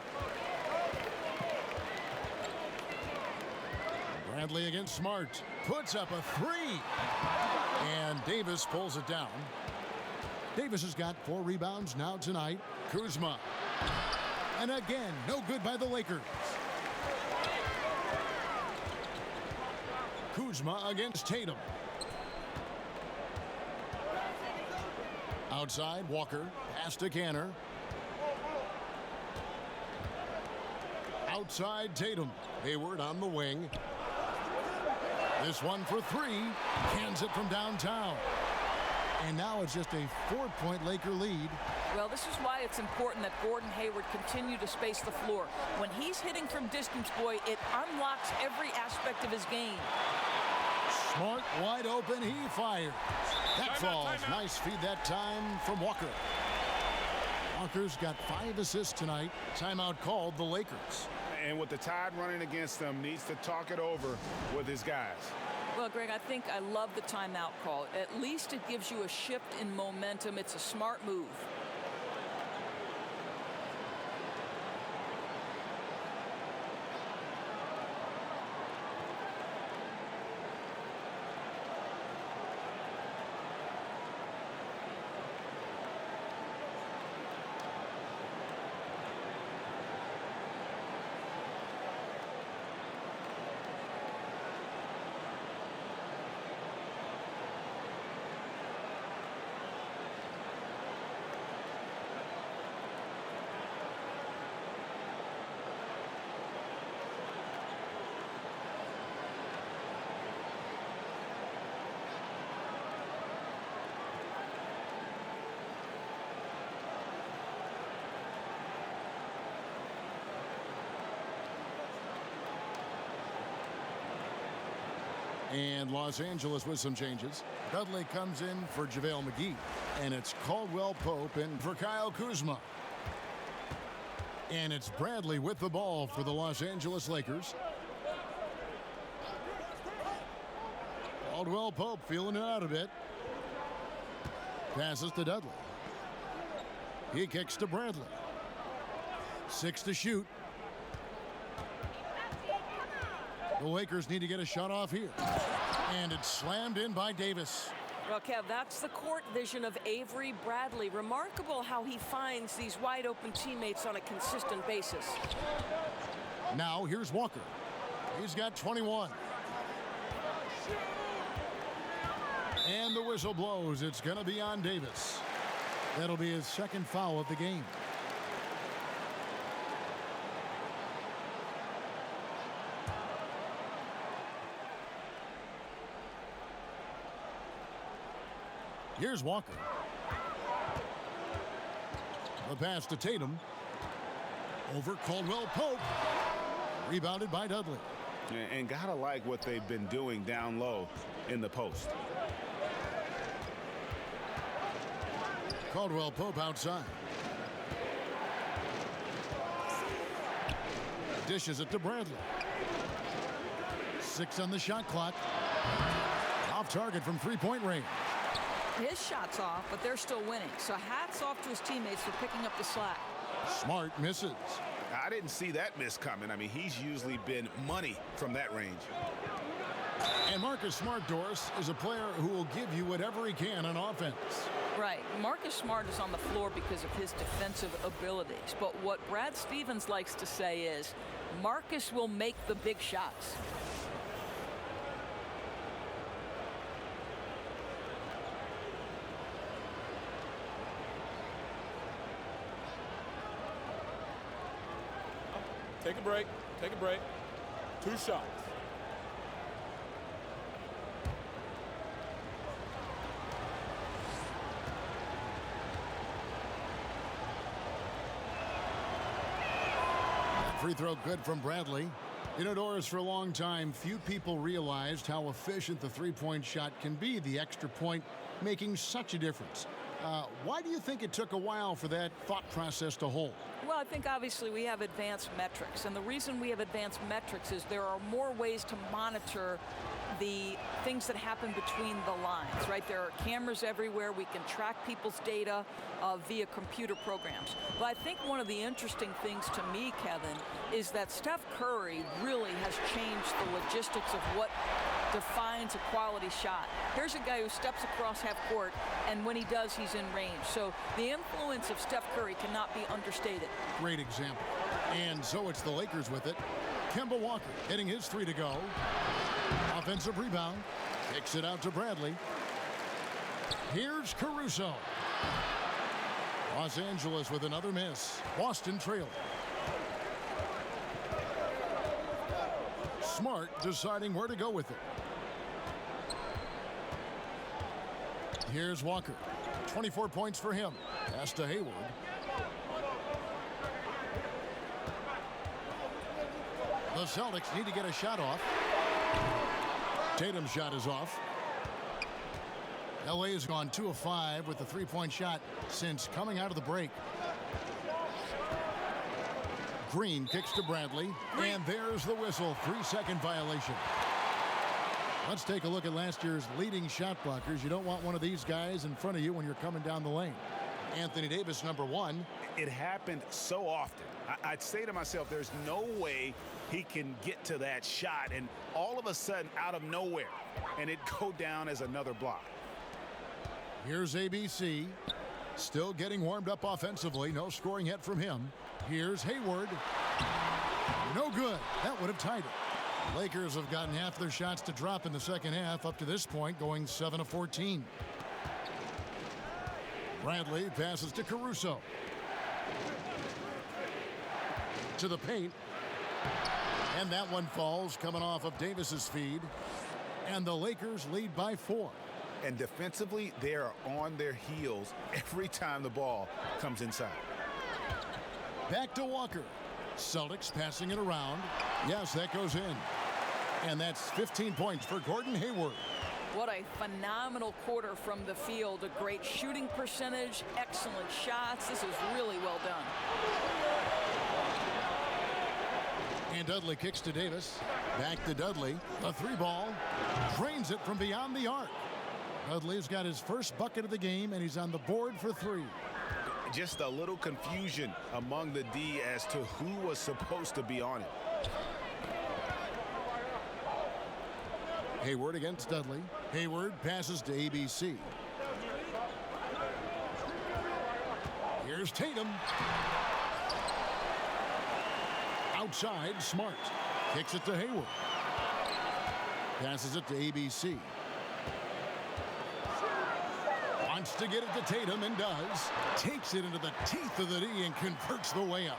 Bradley against Smart, puts up a 3. And Davis pulls it down. Davis has got 4 rebounds now tonight. Kuzma. And again, no good by the Lakers. Kuzma against Tatum. Outside, Walker, pass to Canner. Outside, Tatum. Hayward on the wing. This one for 3. Cans it from downtown. And now it's just a 4-point Laker lead. Well, this is why it's important that Gordon Hayward continue to space the floor. When he's hitting from distance, boy, it unlocks every aspect of his game. Smart wide open, he fires. That falls. Nice feed that time from Walker. Walker's got 5 assists tonight. Timeout called the Lakers. And with the tide running against them, needs to talk it over with his guys. Well, Greg, I think I love the timeout call. At least it gives you a shift in momentum. It's a smart move. And Los Angeles with some changes. Dudley comes in for JaVale McGee. And it's Caldwell Pope in for Kyle Kuzma. And it's Bradley with the ball for the Los Angeles Lakers. Caldwell Pope feeling it out a bit. Passes to Dudley. He kicks to Bradley. 6 to shoot. The Lakers need to get a shot off here. And it's slammed in by Davis. Well, Kev, that's the court vision of Avery Bradley. Remarkable how he finds these wide open teammates on a consistent basis. Now here's Walker. He's got 21. And the whistle blows. It's going to be on Davis. That'll be his second foul of the game. Here's Walker. The pass to Tatum. Over Caldwell Pope. Rebounded by Dudley. And gotta like what they've been doing down low in the post. Caldwell Pope outside. Dishes it to Bradley. 6 on the shot clock. Off target from three-point range. His shot's off, but they're still winning. So hats off to his teammates for picking up the slack. Smart misses. I didn't see that miss coming. I mean, he's usually been money from that range. And Marcus Smart, Doris, is a player who will give you whatever he can on offense. Right. Marcus Smart is on the floor because of his defensive abilities. But what Brad Stevens likes to say is, Marcus will make the big shots. Take a break. Take a break. 2 shots. Free throw good from Bradley. You know, Doris, for a long time, few people realized how efficient the three-point shot can be, the extra point making such a difference. Why do you think it took a while for that thought process to hold? Well, I think obviously we have advanced metrics. And the reason we have advanced metrics is there are more ways to monitor the things that happen between the lines, right? There are cameras everywhere. We can track people's data via computer programs. But I think one of the interesting things to me, Kevin, is that Steph Curry really has changed the logistics of what defines a quality shot. Here's a guy who steps across half court, and when he does, he's in range. So the influence of Steph Curry cannot be understated. Great example. And so it's the Lakers with it. Kemba Walker hitting his 3 to go. Offensive rebound. Kicks it out to Bradley. Here's Caruso. Los Angeles with another miss. Boston trailing. Smart deciding where to go with it. Here's Walker. 24 points for him. Pass to Hayward. The Celtics need to get a shot off. Tatum's shot is off. LA has gone 2 of 5 with the three-point shot since coming out of the break. Green kicks to Bradley, and there's the whistle. 3-second violation. Let's take a look at last year's leading shot blockers. You don't want one of these guys in front of you when you're coming down the lane. Anthony Davis, number 1. It happened so often. I'd say to myself, there's no way he can get to that shot, and all of a sudden, out of nowhere, and it go down as another block. Here's ABC. Still getting warmed up offensively. No scoring yet from him. Here's Hayward. No good. That would have tied it. Lakers have gotten half their shots to drop in the second half up to this point, going 7 of 14. Bradley passes to Caruso. To the paint. And that one falls, coming off of Davis's feed. And the Lakers lead by 4. And defensively, they are on their heels every time the ball comes inside. Back to Walker. Celtics passing it around. Yes, that goes in. And that's 15 points for Gordon Hayward. What a phenomenal quarter from the field. A great shooting percentage, excellent shots. This is really well done. And Dudley kicks to Davis. Back to Dudley. A 3-ball. Drains it from beyond the arc. Dudley's got his first bucket of the game, and he's on the board for 3. Just a little confusion among the D as to who was supposed to be on it. Hayward against Dudley. Hayward passes to ABC. Here's Tatum. Outside, Smart. Kicks it to Hayward. Passes it to ABC. Wants to get it to Tatum and does. Takes it into the teeth of the D and converts the way up.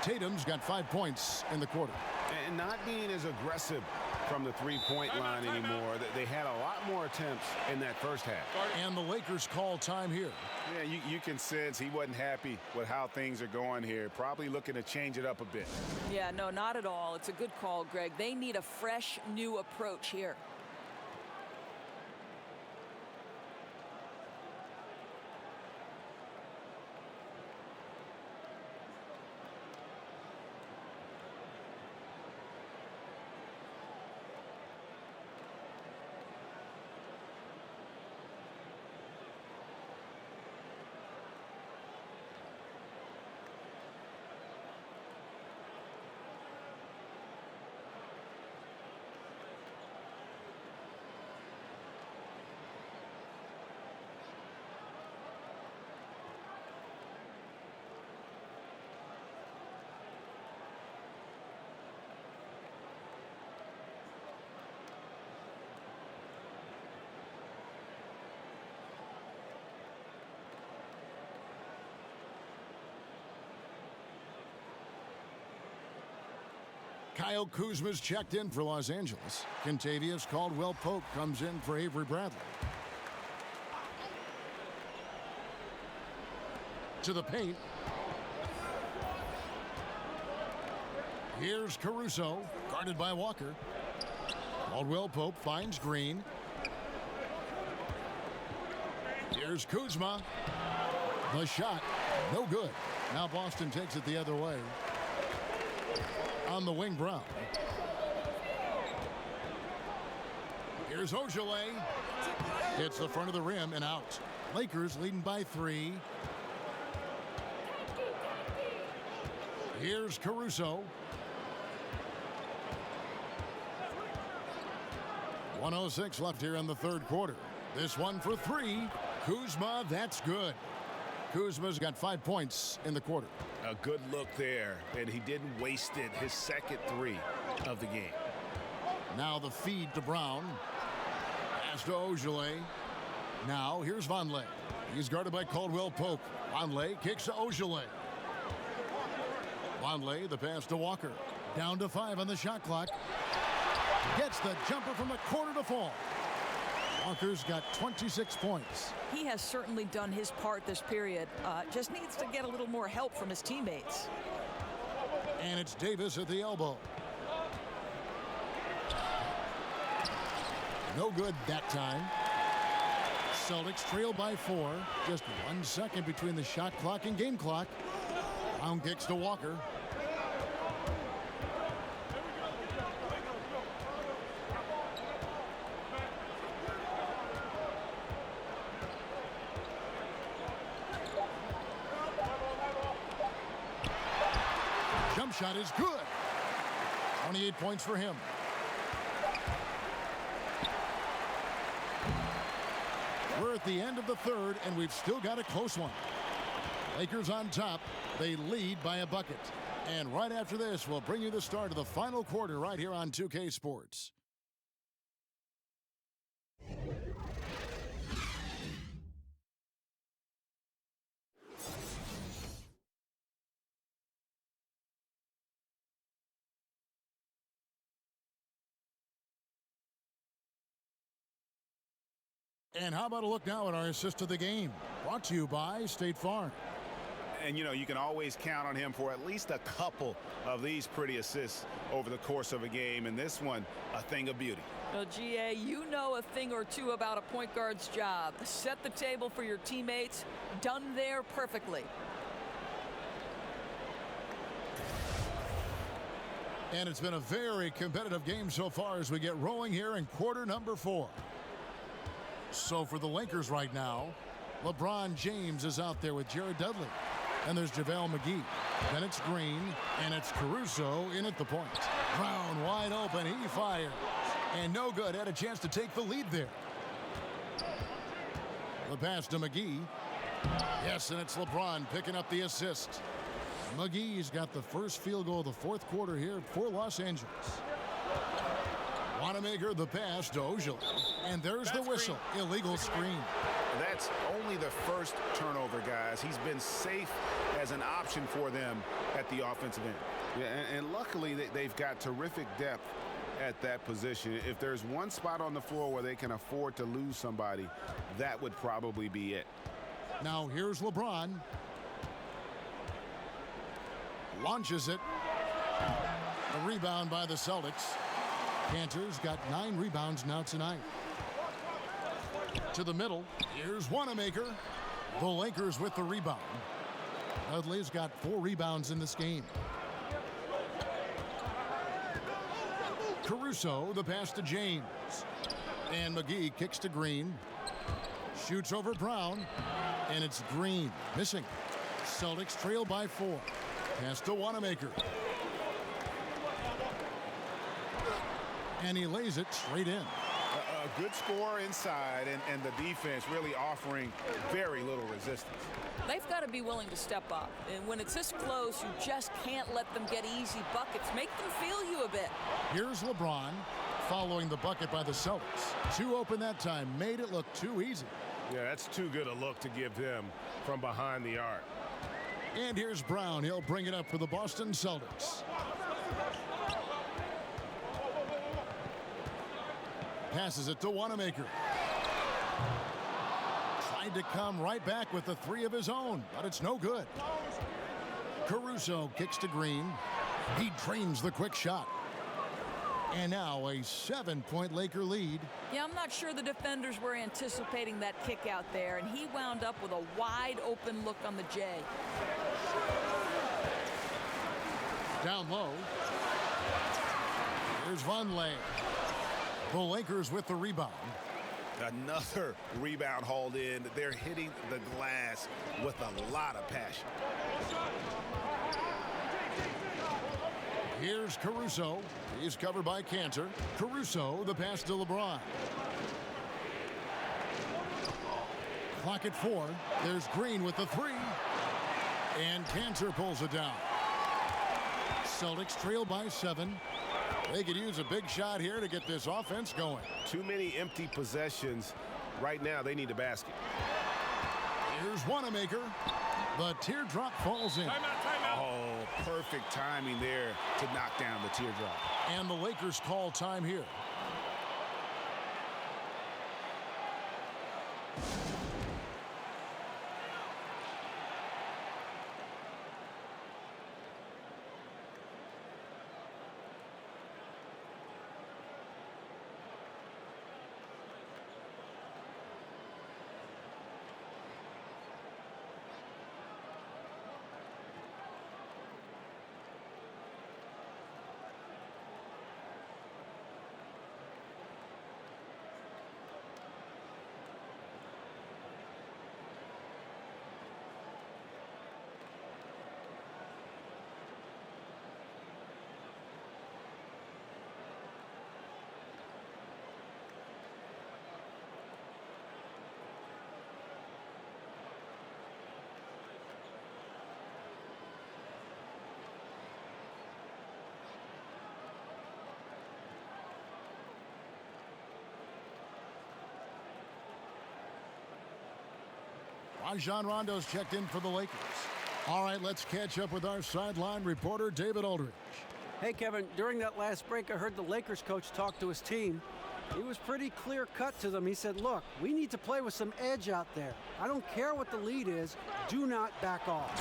Tatum's got 5 points in the quarter. And not being as aggressive from the three-point line anymore. They had a lot more attempts in that first half. And the Lakers call time here. Yeah, you can sense he wasn't happy with how things are going here. Probably looking to change it up a bit. Yeah, no, not at all. It's a good call, Greg. They need a fresh, new approach here. Kyle Kuzma's checked in for Los Angeles. Kentavious Caldwell-Pope comes in for Avery Bradley. To the paint. Here's Caruso, guarded by Walker. Caldwell-Pope finds Green. Here's Kuzma. The shot, no good. Now Boston takes it the other way. On the wing, Brown. Here's Ojale. Hits the front of the rim and out. Lakers leading by 3. Here's Caruso. 1:06 left here in the third quarter. This one for 3. Kuzma, that's good. Kuzma's got 5 points in the quarter. A good look there, and he didn't waste it. His second 3 of the game. Now the feed to Brown. Pass to Ojale. Now here's Vonleh. He's guarded by Caldwell-Pope. Vonleh kicks to Ojale. Vonleh, the pass to Walker. Down to 5 on the shot clock. Gets the jumper from the corner to fall. Walker's got 26 points. He has certainly done his part this period. Just needs to get a little more help from his teammates. And it's Davis at the elbow. No good that time. Celtics trail by 4. Just 1 second between the shot clock and game clock. Brown kicks to Walker. shot is good. 28 points for him. We're at the end of the third, and we've still got a close one. Lakers on top. They lead by a bucket. And right after this, we'll bring you the start of the final quarter right here on 2K Sports. And how about a look now at our assist of the game? Brought to you by State Farm. And, you know, you can always count on him for at least a couple of these pretty assists over the course of a game. And this one, a thing of beauty. Well, GA, you know a thing or two about a point guard's job. Set the table for your teammates. Done there perfectly. And it's been a very competitive game so far as we get rolling here in quarter number 4. So for the Lakers right now, LeBron James is out there with Jared Dudley. And there's JaVale McGee. Then it's Green, and it's Caruso in at the point. Brown wide open, he fires. And no good, had a chance to take the lead there. The pass to McGee. Yes, and it's LeBron picking up the assist. McGee's got the first field goal of the fourth quarter here for Los Angeles. Wanamaker the pass to Ojale. And there's the whistle. Illegal screen. That's only the first turnover, guys. He's been safe as an option for them at the offensive end. Yeah, and luckily they've got terrific depth at that position. If there's one spot on the floor where they can afford to lose somebody, that would probably be it. Now here's LeBron. Launches it. A rebound by the Celtics. Cantor's got 9 rebounds now tonight. To the middle. Here's Wanamaker. The Lakers with the rebound. Dudley's got 4 rebounds in this game. Caruso, the pass to James. And McGee kicks to Green. Shoots over Brown. And it's Green. Missing. Celtics trail by 4. Pass to Wanamaker. And he lays it straight in. A good score inside, and the defense really offering very little resistance. They've got to be willing to step up. And when it's this close, you just can't let them get easy buckets. Make them feel you a bit. Here's LeBron following the bucket by the Celtics. 2 open that time. Made it look too easy. Yeah, that's too good a look to give them from behind the arc. And here's Brown. He'll bring it up for the Boston Celtics. Passes it to Wanamaker. Tried to come right back with the 3 of his own, but it's no good. Caruso kicks to Green. He trains the quick shot. And now a 7-point Laker lead. Yeah, I'm not sure the defenders were anticipating that kick out there, and he wound up with a wide open look on the J. Down low. Here's Vonleh. The Lakers with the rebound. Another rebound hauled in. They're hitting the glass with a lot of passion. Here's Caruso. He's covered by Cantor. Caruso, the pass to LeBron. Clock at 4. There's Green with the 3. And Cantor pulls it down. Celtics trail by 7. They could use a big shot here to get this offense going. Too many empty possessions. Right now, they need a basket. Here's Wanamaker. The teardrop falls in. Oh, perfect timing there to knock down the teardrop. And the Lakers call time here. Rajon Rondo's checked in for the Lakers. All right, let's catch up with our sideline reporter, David Aldridge. Hey, Kevin, during that last break, I heard the Lakers coach talk to his team. He was pretty clear-cut to them. He said, look, we need to play with some edge out there. I don't care what the lead is. Do not back off.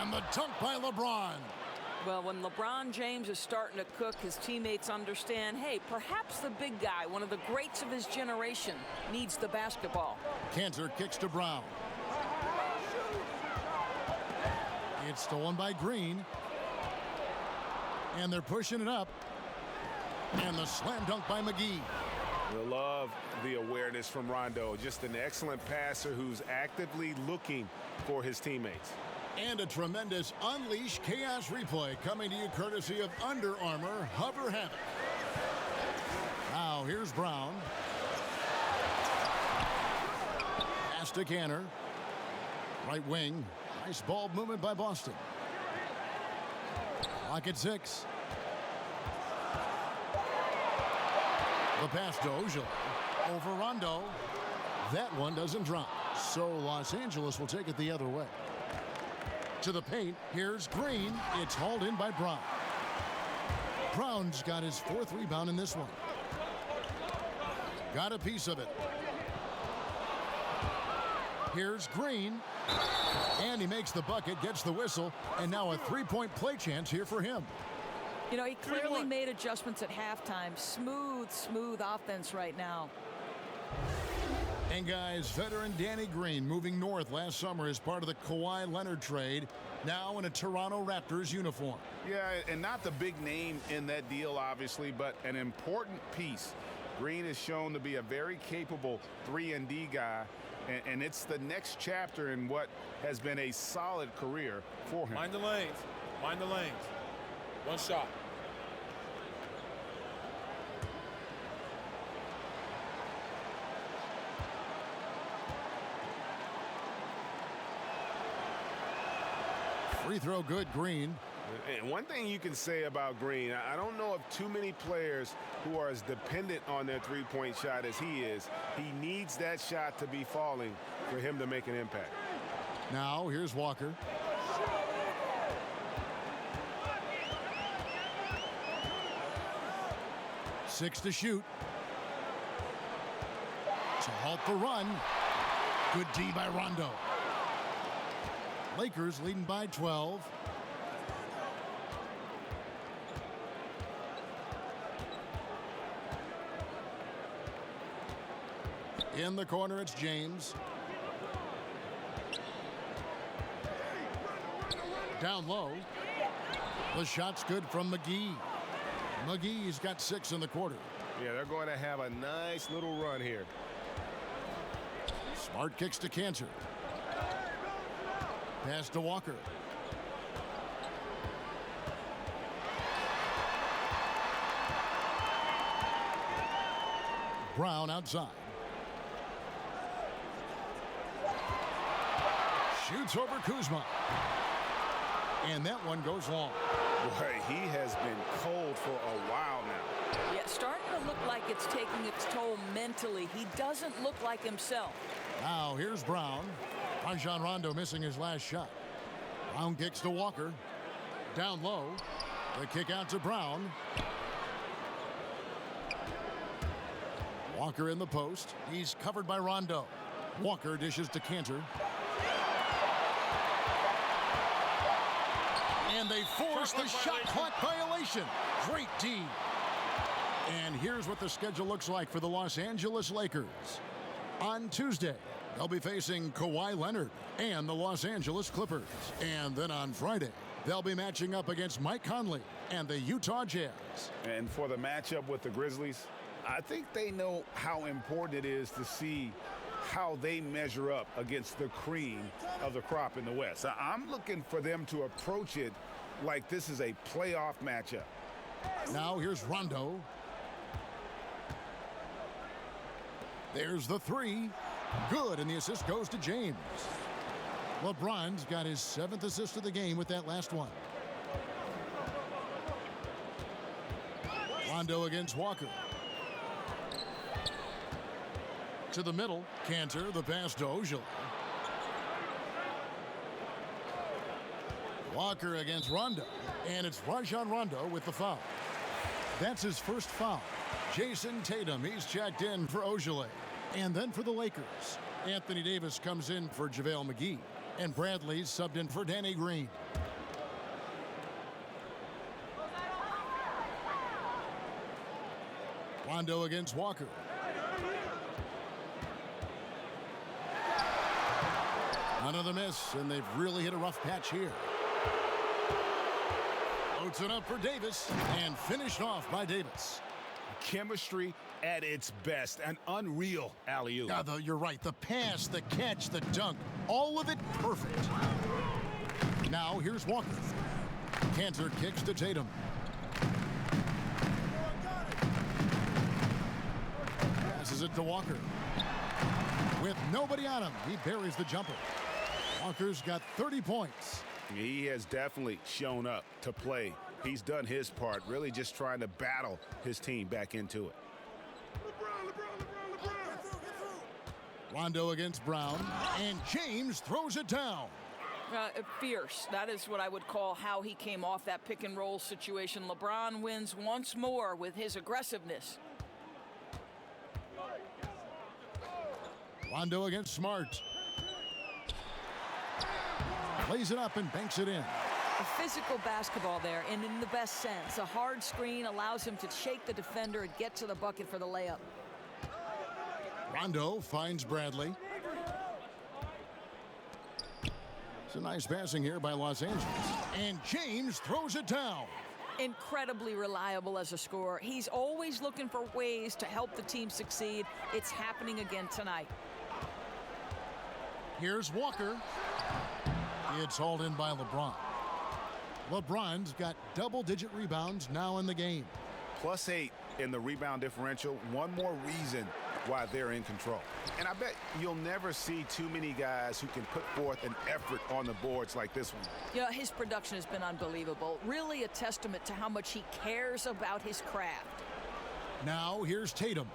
And the dunk by LeBron. Well, when LeBron James is starting to cook, his teammates understand, hey, perhaps the big guy, one of the greats of his generation, needs the basketball. Cantor kicks to Brown. It's stolen by Green. And they're pushing it up. And the slam dunk by McGee. I love the awareness from Rondo. Just an excellent passer who's actively looking for his teammates. And a tremendous Unleash Chaos replay coming to you courtesy of Under Armour Hover Havoc. Now here's Brown. Pass to Cantor. Right wing. Nice ball movement by Boston. Clock at 6. The pass to Ojala. Over Rondo. That one doesn't drop. So Los Angeles will take it the other way. To the paint, here's Green. It's hauled in by Brown. Brown's got his 4th rebound in this one. Got a piece of it. Here's Green. And he makes the bucket, gets the whistle, and now a 3-point play chance here for him. You know, he clearly made adjustments at halftime. Smooth offense right now. And guys, veteran Danny Green moving north last summer as part of the Kawhi Leonard trade, now in a Toronto Raptors uniform. Yeah, and not the big name in that deal, obviously, but an important piece. Green has shown to be a very capable 3-and-D guy, and it's the next chapter in what has been a solid career for him. Mind the lanes. Mind the lanes. One shot. Free throw good, Green. And one thing you can say about Green, I don't know of too many players who are as dependent on their three-point shot as he is. He needs that shot to be falling for him to make an impact. Now here's Walker. Six to shoot. To halt the run. Good D by Rondo. Lakers leading by 12. In the corner, it's James. Down low. The shot's good from McGee. McGee's got 6 in the quarter. Yeah, they're going to have a nice little run here. Smart kicks to Cantor. Pass to Walker. Brown outside. Shoots over Kuzma. And that one goes long. Boy, he has been cold for a while now. Yeah, starting to look like it's taking its toll mentally. He doesn't look like himself. Now here's Brown. Rajon Rondo missing his last shot. Brown kicks to Walker. Down low. The kick out to Brown. Walker in the post. He's covered by Rondo. Walker dishes to Cantor. And they force the shot clock violation. Great D. And here's what the schedule looks like for the Los Angeles Lakers. On Tuesday, they'll be facing Kawhi Leonard and the Los Angeles Clippers. And then on Friday, they'll be matching up against Mike Conley and the Utah Jazz. And for the matchup with the Grizzlies, I think they know how important it is to see how they measure up against the cream of the crop in the West. I'm looking for them to approach it like this is a playoff matchup. Now here's Rondo. There's the 3. Good, and the assist goes to James. LeBron's got his 7th assist of the game with that last one. Rondo against Walker. To the middle, Cantor, the pass to Ojala. Walker against Rondo. And it's Rajon Rondo with the foul. That's his first foul. Jason Tatum, he's checked in for Ojale. And then for the Lakers, Anthony Davis comes in for JaVale McGee. And Bradley's subbed in for Danny Green. Rondo against Walker. Another miss, and they've really hit a rough patch here. Floats it up for Davis, and finished off by Davis. Chemistry at its best. An unreal alley-oop. Yeah, you're right. The pass, the catch, the dunk, all of it perfect. Now here's Walker. Cantor kicks to Tatum. Passes it to Walker. With nobody on him, he buries the jumper. Walker's got 30 points. He has definitely shown up to play. He's done his part, really just trying to battle his team back into it. Rondo against Brown, and James throws it down. Fierce. That is what I would call how he came off that pick and roll situation. LeBron wins once more with his aggressiveness. Rondo against Smart. Lays it up and banks it in. A physical basketball there, and in the best sense. A hard screen allows him to shake the defender and get to the bucket for the layup. Rondo finds Bradley. It's a nice passing here by Los Angeles. And James throws it down. Incredibly reliable as a scorer. He's always looking for ways to help the team succeed. It's happening again tonight. Here's Walker. It's hauled in by LeBron. LeBron's got double-digit rebounds now in the game. +8 in the rebound differential. One more reason why they're in control. And I bet you'll never see too many guys who can put forth an effort on the boards like this one. Yeah, his production has been unbelievable. Really a testament to how much he cares about his craft. Now here's Tatum.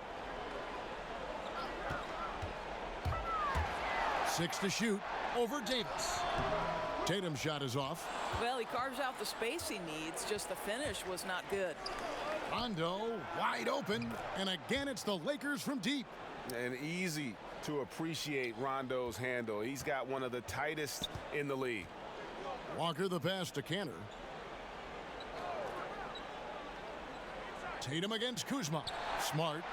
6 to shoot over Davis. Tatum's shot is off. Well, he carves out the space he needs. Just the finish was not good. Rondo wide open, and again it's the Lakers from deep. And easy to appreciate Rondo's handle. He's got one of the tightest in the league. Walker the pass to Cantor. Tatum against Kuzma. Smart.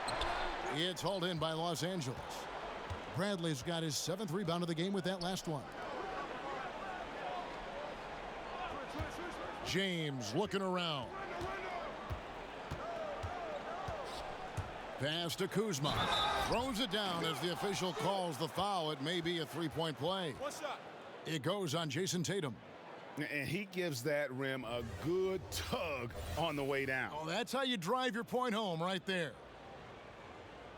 It's hauled in by Los Angeles. Bradley's got his 7th rebound of the game with that last one. James looking around. Pass to Kuzma. Throws it down as the official calls the foul. It may be a three-point play. It goes on Jason Tatum. And he gives that rim a good tug on the way down. Oh, that's how you drive your point home right there.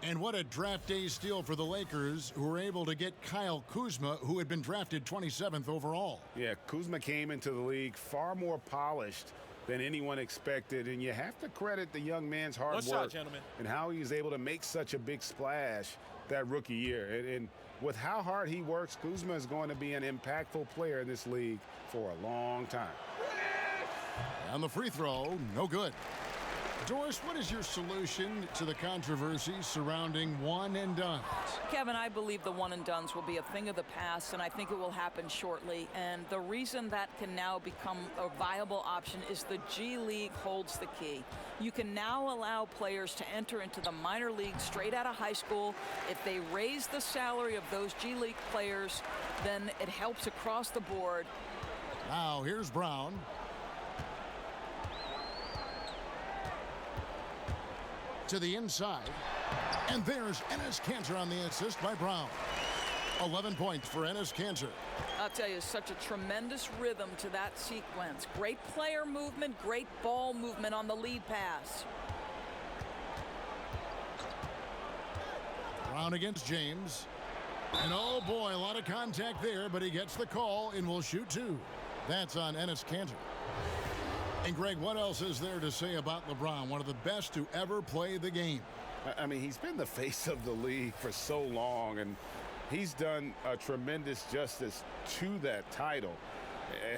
And what a draft day steal for the Lakers, who were able to get Kyle Kuzma, who had been drafted 27th overall. Yeah, Kuzma came into the league far more polished than anyone expected, and you have to credit the young man's hard work and how he was able to make such a big splash that rookie year. And with how hard he works, Kuzma is going to be an impactful player in this league for a long time. And the free throw, no good. Doris, what is your solution to the controversy surrounding one and dones? Kevin, I believe the one and dones will be a thing of the past, and I think it will happen shortly. And the reason that can now become a viable option is the G League holds the key. You can now allow players to enter into the minor league straight out of high school. If they raise the salary of those G League players, then it helps across the board. Now here's Brown. To the inside, and there's Enes Kanter on the assist by Brown. 11 points for Enes Kanter. I'll tell you, such a tremendous rhythm to that sequence. Great player movement, great ball movement on the lead pass. Brown against James. And oh boy, a lot of contact there, but he gets the call and will shoot 2. That's on Enes Kanter. And Greg, what else is there to say about LeBron, one of the best to ever play the game? I mean, he's been the face of the league for so long, and he's done a tremendous justice to that title.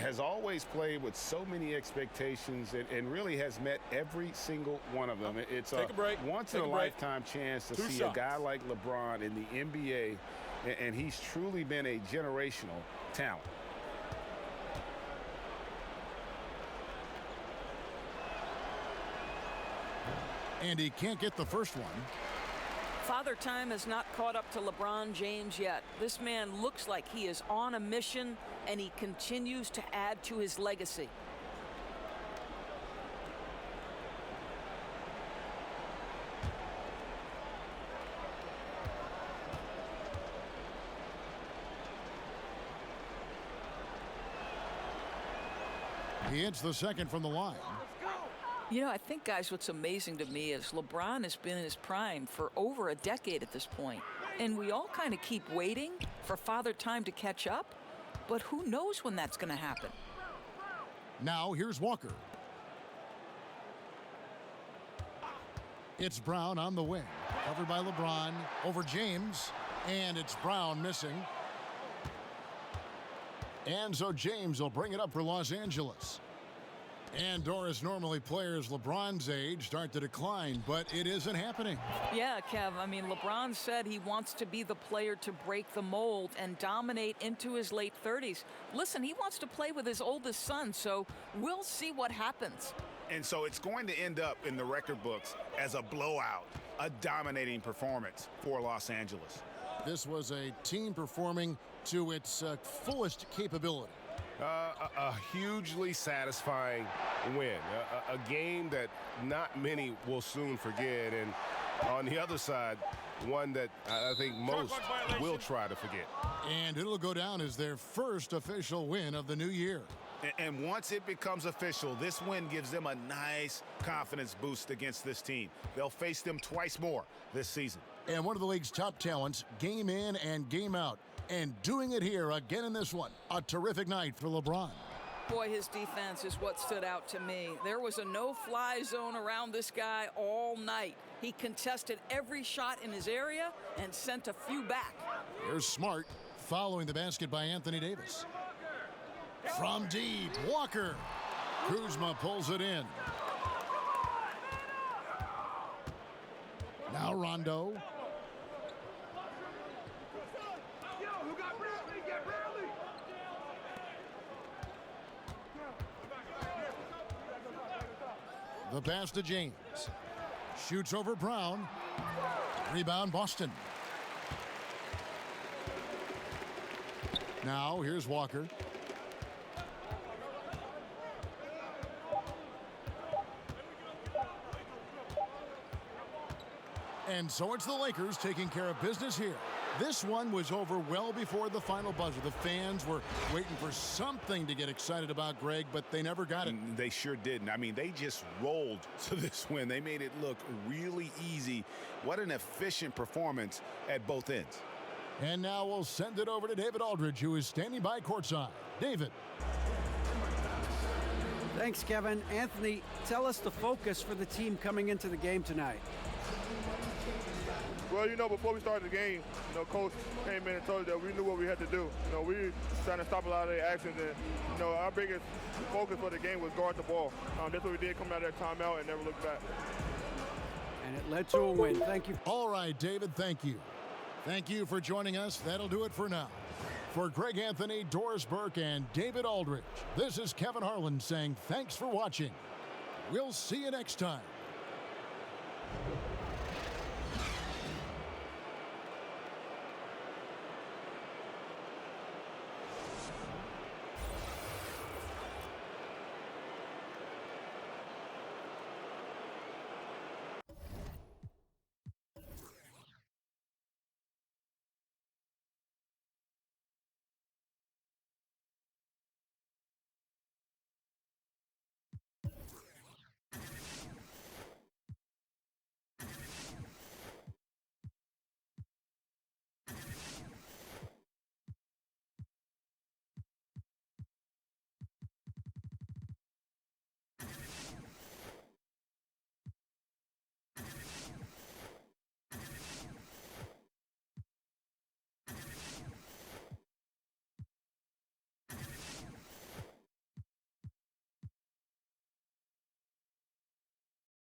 Has always played with so many expectations and really has met every single one of them. It's a once-in-a-lifetime chance to see a guy like LeBron in the NBA, and he's truly been a generational talent. And he can't get the first one. Father Time has not caught up to LeBron James yet. This man looks like he is on a mission, and he continues to add to his legacy. He hits the second from the line. You know, I think, guys, what's amazing to me is LeBron has been in his prime for over a decade at this point. And we all kind of keep waiting for Father Time to catch up. But who knows when that's going to happen? Now here's Walker. It's Brown on the wing. Covered by LeBron. Over James. And it's Brown missing. And so James will bring it up for Los Angeles. And Doris, normally players LeBron's age start to decline, but it isn't happening. Yeah, Kev, I mean, LeBron said he wants to be the player to break the mold and dominate into his late 30s. Listen, he wants to play with his oldest son, so we'll see what happens. And so it's going to end up in the record books as a blowout, a dominating performance for Los Angeles. This was a team performing to its fullest capability. A hugely satisfying win, a game that not many will soon forget, and on the other side, one that I think most will try to forget. And it'll go down as their first official win of the new year. And once it becomes official, this win gives them a nice confidence boost against this team. They'll face them twice more this season. And one of the league's top talents, game in and game out. And doing it here again in this one. A terrific night for LeBron. Boy, his defense is what stood out to me. There was a no-fly zone around this guy all night. He contested every shot in his area and sent a few back. Here's Smart following the basket by Anthony Davis. From deep, Walker. Kuzma pulls it in. Now Rondo. The pass to James. Shoots over Brown. Rebound Boston. Now here's Walker. And so it's the Lakers taking care of business here. This one was over well before the final buzzer. The fans were waiting for something to get excited about, Greg, but they never got it. They sure didn't. I mean, they just rolled to this win. They made it look really easy. What an efficient performance at both ends. And now we'll send it over to David Aldridge, who is standing by courtside. David. Thanks, Kevin. Anthony, tell us the focus for the team coming into the game tonight. Well, before we started the game, Coach came in and told us that we knew what we had to do. We were trying to stop a lot of their actions, and, our biggest focus for the game was guard the ball. That's what we did, coming out of that timeout and never looked back. And it led to a win. Thank you. All right, David, thank you. Thank you for joining us. That'll do it for now. For Greg Anthony, Doris Burke, and David Aldridge, this is Kevin Harlan saying thanks for watching. We'll see you next time.